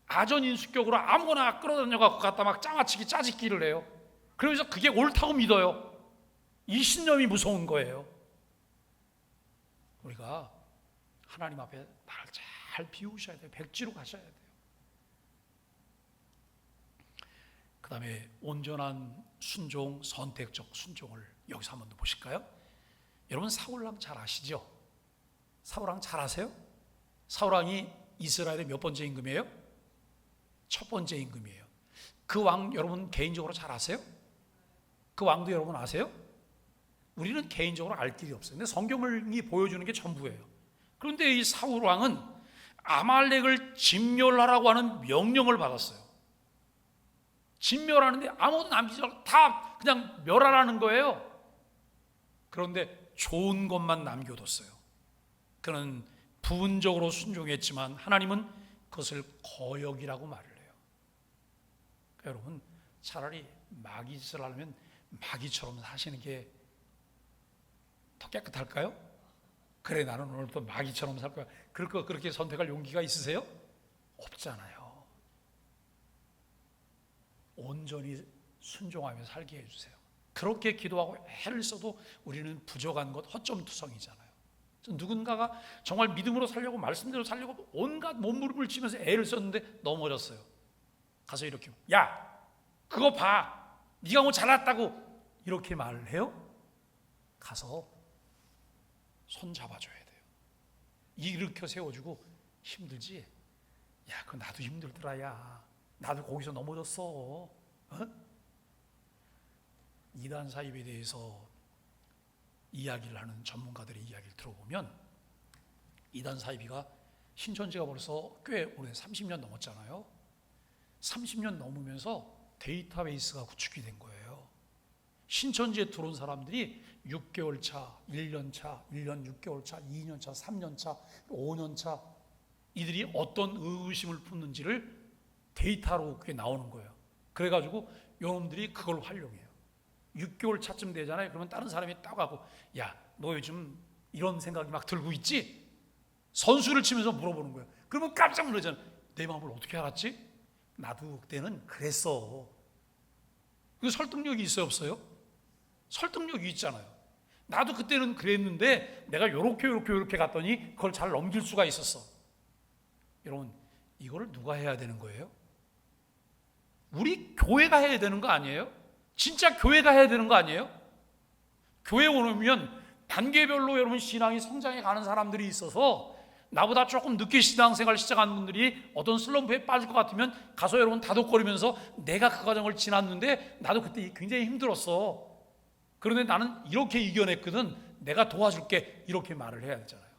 아전인수격으로 아무거나 끌어다녀갖고 갖다 막 짜맞추기 짜집기를 해요. 그러면서 그게 옳다고 믿어요. 이 신념이 무서운 거예요. 우리가 하나님 앞에 나를 잘 비우셔야 돼요. 백지로 가셔야 돼요. 그 다음에 온전한 순종, 선택적 순종을 여기서 한번 더 보실까요? 여러분 사울왕 잘 아시죠? 사울왕 잘 아세요? 사울왕이 이스라엘의 몇 번째 임금이에요? 첫 번째 임금이에요. 그 왕 여러분 개인적으로 잘 아세요? 그 왕도 여러분 아세요? 우리는 개인적으로 알 길이 없어요. 근데 성경이 보여주는 게 전부예요. 그런데 이 사울 왕은 아말렉을 진멸하라고 하는 명령을 받았어요. 진멸하는데 아무도 남기지 않고 다 그냥 멸하라는 거예요. 그런데 좋은 것만 남겨뒀어요. 그는 부분적으로 순종했지만 하나님은 그것을 거역이라고 말을 해요. 그러니까 여러분, 차라리 마귀 짓을 하려면 마귀처럼 사시는 게 더 깨끗할까요? 그래, 나는 오늘부터 마귀처럼 살 거야. 그렇게 선택할 용기가 있으세요? 없잖아요. 온전히 순종하며 살게 해주세요. 그렇게 기도하고 애를 써도 우리는 부족한 것, 허점투성이잖아요. 누군가가 정말 믿음으로 살려고 말씀대로 살려고 온갖 몸부림을 치면서 애를 썼는데 넘어졌어요. 가서 이렇게 야 그거 봐 네가 뭐 잘났다고 이렇게 말을 해요? 가서 손 잡아줘야 돼요. 일으켜 세워주고 힘들지? 야 그거 나도 힘들더라. 야 나도 거기서 넘어졌어. 이단 사입에 대해서 이야기를 하는 전문가들의 이야기를 들어보면 이단 사입이가 신천지가 벌써 꽤 오래 30년 넘었잖아요. 30년 넘으면서 데이터베이스가 구축이 된 거예요. 신천지에 들어온 사람들이 6개월 차, 1년 차, 1년 6개월 차, 2년 차, 3년 차, 5년 차 이들이 어떤 의구심을 품는지를 데이터로 그게 나오는 거예요. 그래가지고 요놈들이 그걸 활용해요. 6개월 차쯤 되잖아요. 그러면 다른 사람이 딱 하고 야, 너 요즘 이런 생각이 막 들고 있지? 선수를 치면서 물어보는 거예요. 그러면 깜짝 놀라잖아요. 내 마음을 어떻게 알았지? 나도 그때는 그랬어. 그 설득력이 있어요, 없어요? 설득력이 있잖아요. 나도 그때는 그랬는데 내가 요렇게 갔더니 그걸 잘 넘길 수가 있었어. 여러분, 이거를 누가 해야 되는 거예요? 우리 교회가 해야 되는 거 아니에요? 진짜 교회가 해야 되는 거 아니에요? 교회 오면 단계별로 여러분 신앙이 성장해 가는 사람들이 있어서 나보다 조금 늦게 신앙생활 시작한 분들이 어떤 슬럼프에 빠질 것 같으면 가서 여러분 다독거리면서 내가 그 과정을 지났는데 나도 그때 굉장히 힘들었어. 그런데 나는 이렇게 이겨냈거든. 내가 도와줄게. 이렇게 말을 해야 되잖아요.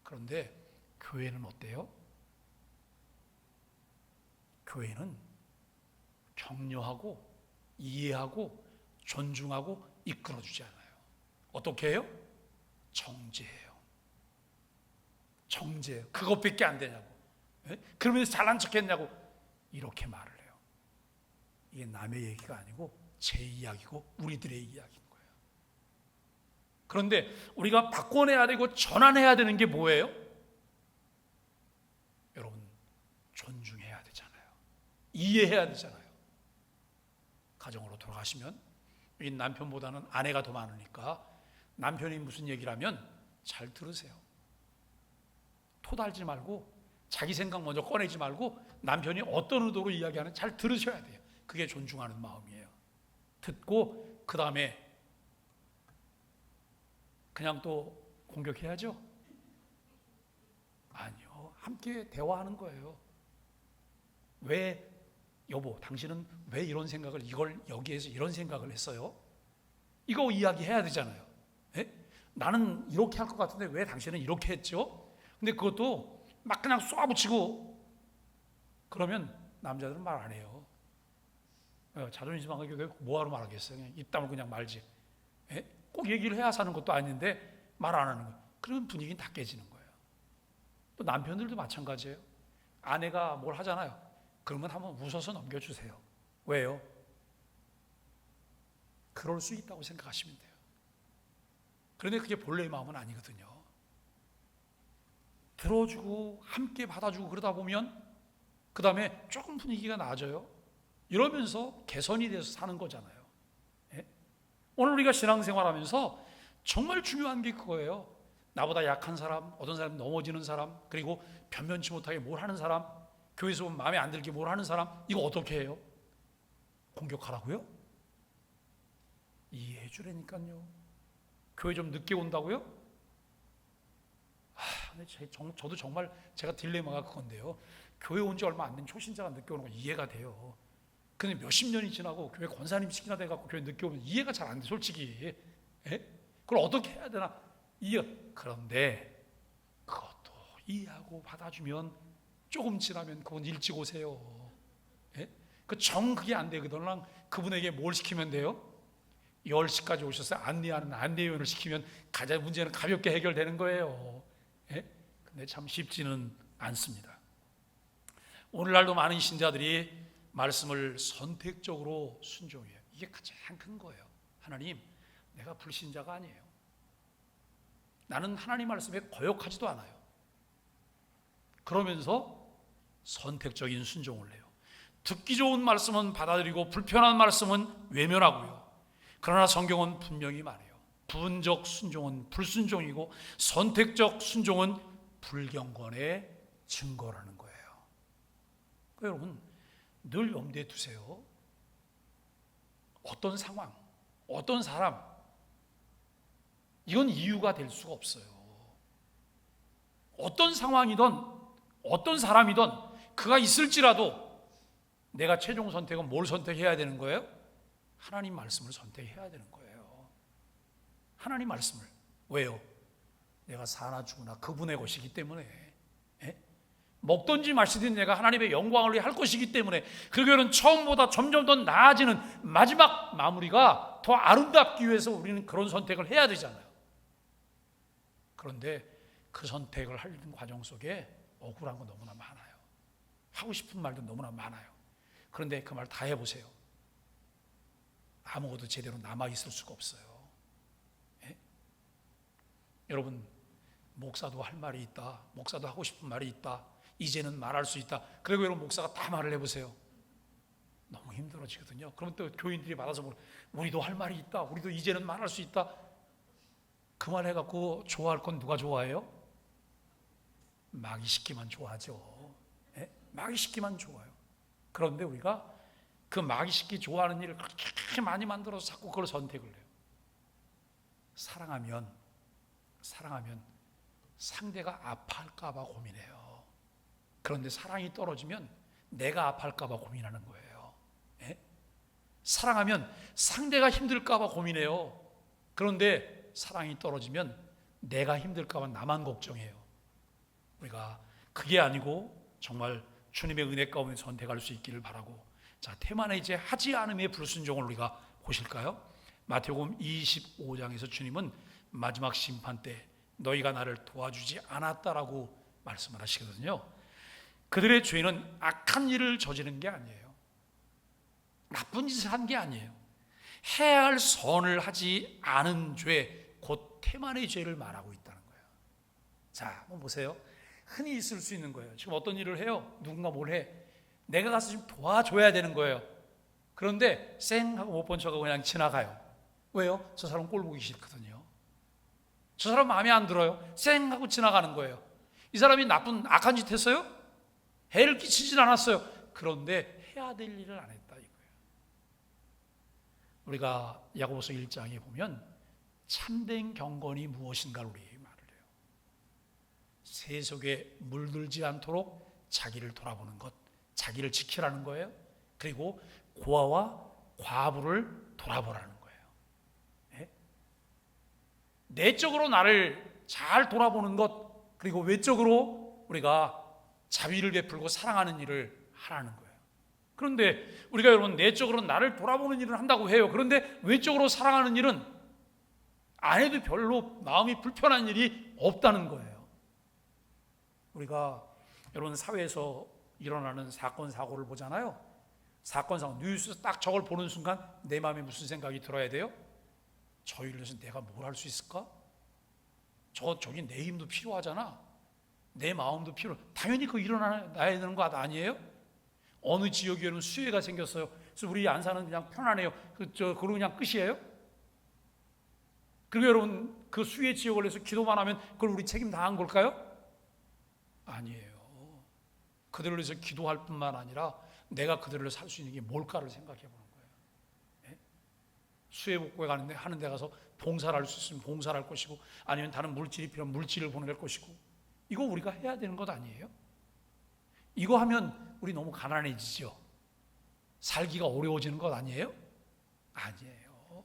그런데 교회는 어때요? 교회는 격려하고 이해하고 존중하고 이끌어주지 않아요. 어떻게 해요? 정죄해요. 정죄해요. 그것밖에 안 되냐고. 그러면서 잘난 척했냐고 이렇게 말을 해요. 이게 남의 얘기가 아니고 제 이야기고 우리들의 이야기인 거예요. 그런데 우리가 바꿔내야 되고 전환해야 되는 게 뭐예요? 여러분, 존중해야 되잖아요. 이해해야 되잖아요. 가정으로 돌아가시면 이 남편보다는 아내가 더 많으니까 남편이 무슨 얘기를 하면 잘 들으세요. 토달지 말고 자기 생각 먼저 꺼내지 말고 남편이 어떤 의도로 이야기하는지 잘 들으셔야 돼요. 그게 존중하는 마음이에요. 듣고 그 다음에 그냥 또 공격해야죠? 아니요. 함께 대화하는 거예요. 왜 여보, 당신은 왜 이런 생각을 이걸 여기에서 이런 생각을 했어요? 이거 이야기해야 되잖아요. 에? 나는 이렇게 할 것 같은데 왜 당신은 이렇게 했죠? 근데 그것도 막 그냥 쏘아붙이고 그러면 남자들은 말 안 해요. 자존심 상하게 뭐하러 말하겠어요? 그냥 입 다물고 그냥 말지. 에? 꼭 얘기를 해야 사는 것도 아닌데 말 안 하는 거예요. 그러면 분위기는 다 깨지는 거예요. 또 남편들도 마찬가지예요. 아내가 뭘 하잖아요. 그러면 한번 웃어서 넘겨주세요. 왜요? 그럴 수 있다고 생각하시면 돼요. 그런데 그게 본래의 마음은 아니거든요. 들어주고 함께 받아주고 그러다 보면 그 다음에 조금 분위기가 나아져요. 이러면서 개선이 돼서 사는 거잖아요. 예? 오늘 우리가 신앙생활하면서 정말 중요한 게 그거예요. 나보다 약한 사람, 어떤 사람 넘어지는 사람, 그리고 변변치 못하게 뭘 하는 사람, 교회에서 보면 마음에 안 들게 뭘 하는 사람, 이거 어떻게 해요? 공격하라고요? 이해해 주라니까요. 교회 좀 늦게 온다고요? 근데 저도 정말 제가 딜레마가 그건데요. 교회 온 지 얼마 안 된 초신자가 늦게 오는 건 이해가 돼요. 근데 몇십 년이 지나고 교회 권사님 시키나 돼갖고 교회 늦게 오면 이해가 잘 안 돼, 솔직히. 에? 그걸 어떻게 해야 되나? 그런데 그것도 이해하고 받아주면 조금 지나면 그분 일찍 오세요. 예? 그게 안 되거든. 그분에게 뭘 시키면 돼요? 10시까지 오셔서 안내하는 안내위원을 시키면 가장 문제는 가볍게 해결되는 거예요. 예? 근데 참 쉽지는 않습니다. 오늘날도 많은 신자들이 말씀을 선택적으로 순종해요. 이게 가장 큰 거예요. 하나님, 내가 불신자가 아니에요. 나는 하나님 말씀에 거역하지도 않아요. 그러면서 선택적인 순종을 해요. 듣기 좋은 말씀은 받아들이고 불편한 말씀은 외면하고요. 그러나 성경은 분명히 말해요. 부분적 순종은 불순종이고 선택적 순종은 불경건의 증거라는 거예요. 그러니까 여러분, 늘 염두에 두세요. 어떤 상황, 어떤 사람, 이건 이유가 될 수가 없어요. 어떤 상황이든 어떤 사람이든 그가 있을지라도 내가 최종 선택은 뭘 선택해야 되는 거예요? 하나님 말씀을 선택해야 되는 거예요. 하나님 말씀을. 왜요? 내가 사나 죽으나 그분의 것이기 때문에. 예? 먹든지 마시든지 내가 하나님의 영광을 위해 할 것이기 때문에 그 교회는 처음보다 점점 더 나아지는 마지막 마무리가 더 아름답기 위해서 우리는 그런 선택을 해야 되잖아요. 그런데 그 선택을 하는 과정 속에 억울한 거 너무나 많아요. 하고 싶은 말도 너무나 많아요. 그런데 그 말 다 해보세요. 아무것도 제대로 남아있을 수가 없어요. 예? 여러분, 목사도 할 말이 있다. 목사도 하고 싶은 말이 있다. 이제는 말할 수 있다. 그리고 여러분 목사가 다 말을 해보세요. 너무 힘들어지거든요. 그러면 또 교인들이 받아서 우리도 할 말이 있다. 우리도 이제는 말할 수 있다. 그 말 해갖고 좋아할 건 누가 좋아해요? 마귀 시키만 좋아하죠. 예? 마귀 시키만 좋아요. 그런데 우리가 그 마귀 시키 좋아하는 일을 그렇게 많이 만들어서 자꾸 그걸 선택을 해요. 사랑하면 상대가 아파할까 봐 고민해요. 그런데 사랑이 떨어지면 내가 아파할까 봐 고민하는 거예요. 예? 사랑하면 상대가 힘들까 봐 고민해요. 그런데 사랑이 떨어지면 내가 힘들까 봐 나만 걱정해요. 우리가 그게 아니고 정말 주님의 은혜 가운데 선택할 수 있기를 바라고, 자, 테마는 이제 하지 않음의 불순종을 우리가 보실까요? 마태복음 25장에서 주님은 마지막 심판 때 너희가 나를 도와주지 않았다라고 말씀을 하시거든요. 그들의 죄는 악한 일을 저지른 게 아니에요. 나쁜 짓을 한 게 아니에요. 해야 할 선을 하지 않은 죄, 곧 태만의 죄를 말하고 있다는 거예요. 자, 한번 보세요. 흔히 있을 수 있는 거예요. 지금 어떤 일을 해요? 누군가 뭘 해? 내가 가서 좀 도와줘야 되는 거예요. 그런데 쌩 하고 못 본 척하고 그냥 지나가요. 왜요? 저 사람 꼴 보기 싫거든요. 저 사람 마음에 안 들어요. 쌩 하고 지나가는 거예요. 이 사람이 나쁜 악한 짓 했어요? 해를 끼치진 않았어요. 그런데 해야 될 일을 안 했다 이거예요. 우리가 야고보서 1장에 보면 참된 경건이 무엇인가를 우리 말을 해요. 세속에 물들지 않도록 자기를 돌아보는 것, 자기를 지키라는 거예요. 그리고 고아와 과부를 돌아보라는 거예요. 네? 내적으로 나를 잘 돌아보는 것, 그리고 외적으로 우리가 자비를 베풀고 사랑하는 일을 하라는 거예요. 그런데 우리가 여러분 내적으로 나를 돌아보는 일을 한다고 해요. 그런데 외적으로 사랑하는 일은 안 해도 별로 마음이 불편한 일이 없다는 거예요. 우리가 여러분 사회에서 일어나는 사건 사고를 보잖아요. 사건 사고 뉴스 딱 저걸 보는 순간 내 마음에 무슨 생각이 들어야 돼요? 저 일을 해서 내가 뭘 할 수 있을까? 저기 내 힘도 필요하잖아. 내 마음도 필요. 당연히 그 일어나야 되는 거 아니에요? 어느 지역에는 수해가 생겼어요. 그래서 우리 안산은 그냥 편안해요. 그러고 그냥 끝이에요? 그리고 여러분 그 수해 지역을 해서 기도만 하면 그걸 우리 책임 다한 걸까요? 아니에요. 그들을 위해서 기도할 뿐만 아니라 내가 그들을 위해서 살 수 있는 게 뭘까를 생각해 보는 거예요. 네? 수해 복구에 가는데 하는 데 가서 봉사를 할 수 있으면 봉사를 할 것이고, 아니면 다른 물질이 필요한 물질을 보낼 것이고, 이거 우리가 해야 되는 것 아니에요? 이거 하면 우리 너무 가난해지죠. 살기가 어려워지는 것 아니에요? 아니에요.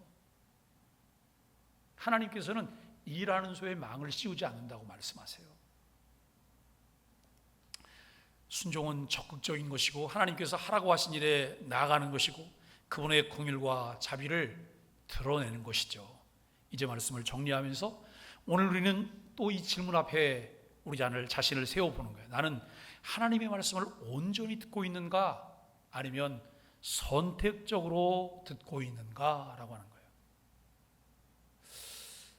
하나님께서는 일하는 소에 망을 씌우지 않는다고 말씀하세요. 순종은 적극적인 것이고 하나님께서 하라고 하신 일에 나아가는 것이고 그분의 긍휼과 자비를 드러내는 것이죠. 이제 말씀을 정리하면서 오늘 우리는 또 이 질문 앞에 우리 자신을 세워보는 거예요. 나는 하나님의 말씀을 온전히 듣고 있는가, 아니면 선택적으로 듣고 있는가 라고 하는 거예요.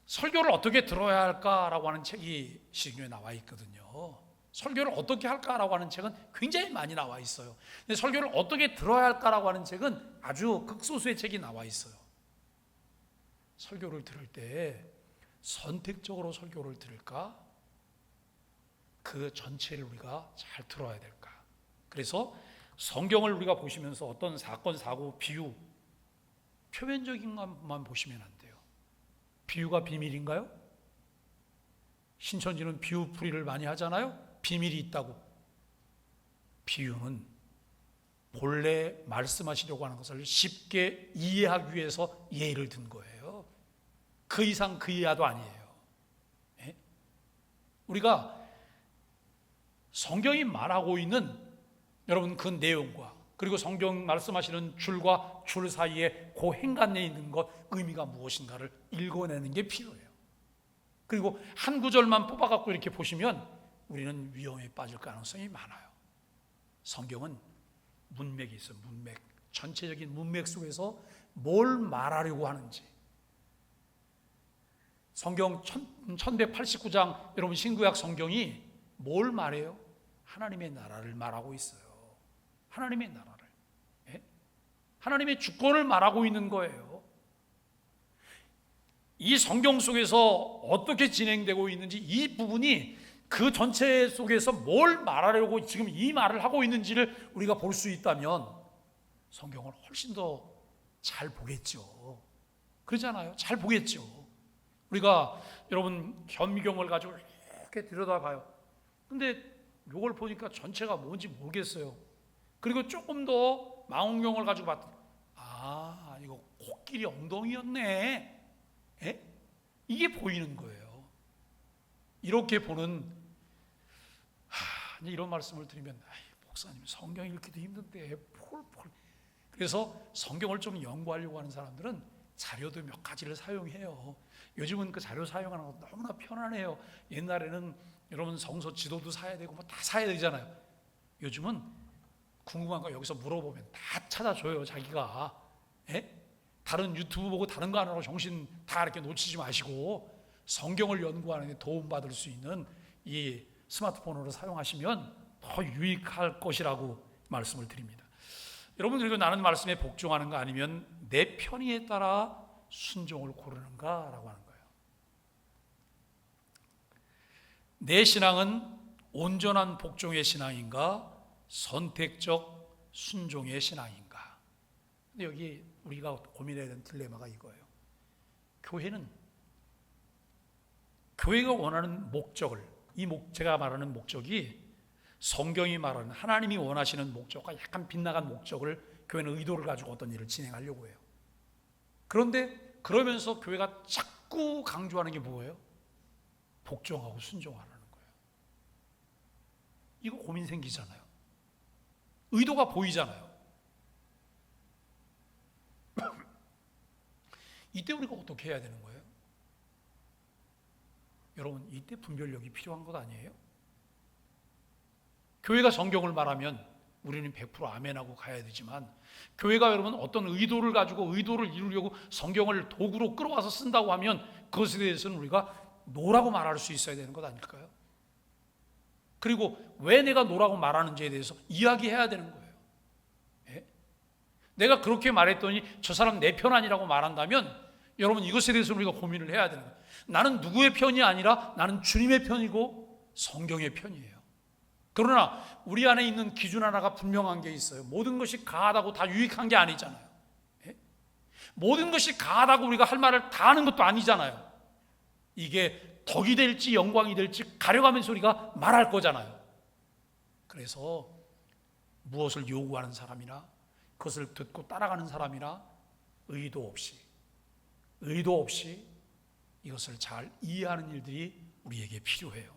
설교를 어떻게 들어야 할까라고 하는 책이 시중에 나와 있거든요. 설교를 어떻게 할까라고 하는 책은 굉장히 많이 나와 있어요. 근데 설교를 어떻게 들어야 할까라고 하는 책은 아주 극소수의 책이 나와 있어요. 설교를 들을 때 선택적으로 설교를 들을까? 그 전체를 우리가 잘 들어야 될까? 그래서 성경을 우리가 보시면서 어떤 사건, 사고, 비유, 표면적인 것만 보시면 안 돼요. 비유가 비밀인가요? 신천지는 비유풀이를 많이 하잖아요. 비밀이 있다고. 비유는 본래 말씀하시려고 하는 것을 쉽게 이해하기 위해서 예를 든 거예요. 그 이상 그 이하도 아니에요. 예? 우리가 성경이 말하고 있는 여러분 그 내용과 그리고 성경 말씀하시는 줄과 줄 사이에 그 행간에 있는 것 의미가 무엇인가를 읽어내는 게 필요해요. 그리고 한 구절만 뽑아갖고 이렇게 보시면 우리는 위험에 빠질 가능성이 많아요. 성경은 문맥이 있어요. 문맥, 전체적인 문맥 속에서 뭘 말하려고 하는지. 성경 1189장 여러분 신구약 성경이 뭘 말해요? 하나님의 나라를 말하고 있어요. 하나님의 나라를. 예? 하나님의 주권을 말하고 있는 거예요. 이 성경 속에서 어떻게 진행되고 있는지 이 부분이 그 전체 속에서 뭘 말하려고 지금 이 말을 하고 있는지를 우리가 볼 수 있다면 성경을 훨씬 더 잘 보겠죠. 그러잖아요. 잘 보겠죠. 우리가 여러분 현미경을 가지고 이렇게 들여다봐요. 근데 이걸 보니까 전체가 뭔지 모르겠어요. 그리고 조금 더 망원경을 가지고 봤더니 이거 코끼리 엉덩이였네. 에? 이게 보이는 거예요. 이렇게 보는 이런 말씀을 드리면 목사님 성경 읽기도 힘든데 폴. 그래서 성경을 좀 연구하려고 하는 사람들은 자료도 몇 가지를 사용해요. 요즘은 그 자료 사용하는 거 너무나 편하네요. 옛날에는 여러분 성서 지도도 사야 되고 뭐 다 사야 되잖아요. 요즘은 궁금한 거 여기서 물어보면 다 찾아줘요. 자기가. 예? 다른 유튜브 보고 다른 거 하느라고 정신 다 이렇게 놓치지 마시고 성경을 연구하는 데 도움받을 수 있는 이 스마트폰으로 사용하시면 더 유익할 것이라고 말씀을 드립니다. 여러분, 그리고 나는 말씀에 복종하는 거 아니면 내 편의에 따라 순종을 고르는가라고 하는 거예요. 내 신앙은 온전한 복종의 신앙인가 선택적 순종의 신앙인가. 근데 여기 우리가 고민해야 되는 딜레마가 이거예요. 교회가 원하는 목적을 제가 말하는 목적이 성경이 말하는 하나님이 원하시는 목적과 약간 빗나간 목적을 교회는 의도를 가지고 어떤 일을 진행하려고 해요. 그런데 그러면서 교회가 자꾸 강조하는 게 뭐예요? 복종하고 순종하라는 거예요. 이거 고민 생기잖아요. 의도가 보이잖아요. 이때 우리가 어떻게 해야 되는 거예요? 여러분, 이때 분별력이 필요한 것 아니에요? 교회가 성경을 말하면 우리는 100% 아멘하고 가야 되지만 교회가 여러분 어떤 의도를 가지고 의도를 이루려고 성경을 도구로 끌어와서 쓴다고 하면 그것에 대해서는 우리가 노라고 말할 수 있어야 되는 것 아닐까요? 그리고 왜 내가 노라고 말하는지에 대해서 이야기해야 되는 거예요. 예? 내가 그렇게 말했더니 저 사람 내 편 아니라고 말한다면 여러분 이것에 대해서 우리가 고민을 해야 되는 거예요. 나는 누구의 편이 아니라 나는 주님의 편이고 성경의 편이에요. 그러나 우리 안에 있는 기준 하나가 분명한 게 있어요. 모든 것이 가하다고 다 유익한 게 아니잖아요. 예? 모든 것이 가하다고 우리가 할 말을 다 하는 것도 아니잖아요. 이게 덕이 될지 영광이 될지 가려가면서 우리가 말할 거잖아요. 그래서 무엇을 요구하는 사람이나 그것을 듣고 따라가는 사람이나 의도 없이 이것을 잘 이해하는 일들이 우리에게 필요해요.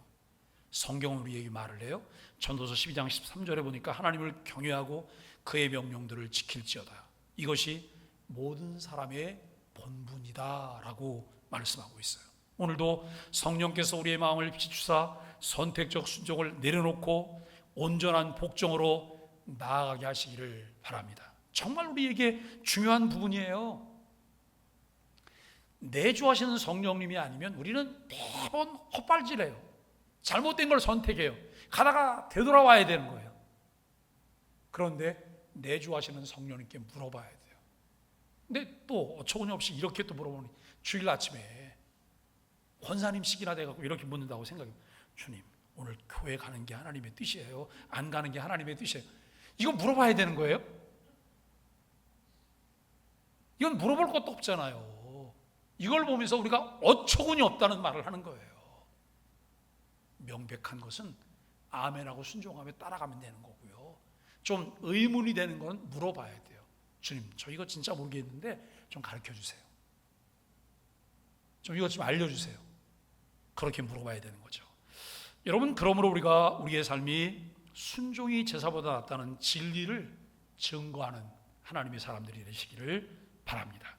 성경은 우리에게 말을 해요. 전도서 12장 13절에 보니까 하나님을 경외하고 그의 명령들을 지킬지어다. 이것이 모든 사람의 본분이다 라고 말씀하고 있어요. 오늘도 성령께서 우리의 마음을 비추사 선택적 순종을 내려놓고 온전한 복종으로 나아가게 하시기를 바랍니다. 정말 우리에게 중요한 부분이에요. 내주하시는 성령님이 아니면 우리는 매번 헛발질해요. 잘못된 걸 선택해요. 가다가 되돌아와야 되는 거예요. 그런데 내주하시는 성령님께 물어봐야 돼요. 근데 또 어처구니없이 이렇게 또 물어보니 주일 아침에 권사님식이나 돼갖고 이렇게 묻는다고 생각해요. 주님, 오늘 교회 가는 게 하나님의 뜻이에요? 안 가는 게 하나님의 뜻이에요? 이거 물어봐야 되는 거예요? 이건 물어볼 것도 없잖아요. 이걸 보면서 우리가 어처구니 없다는 말을 하는 거예요. 명백한 것은 아멘하고 순종하며 따라가면 되는 거고요. 좀 의문이 되는 건 물어봐야 돼요. 주님, 저 이거 진짜 모르겠는데 좀 가르쳐 주세요. 좀 이것 좀 알려주세요. 그렇게 물어봐야 되는 거죠. 여러분, 그러므로 우리가 우리의 삶이 순종이 제사보다 낫다는 진리를 증거하는 하나님의 사람들이 되시기를 바랍니다.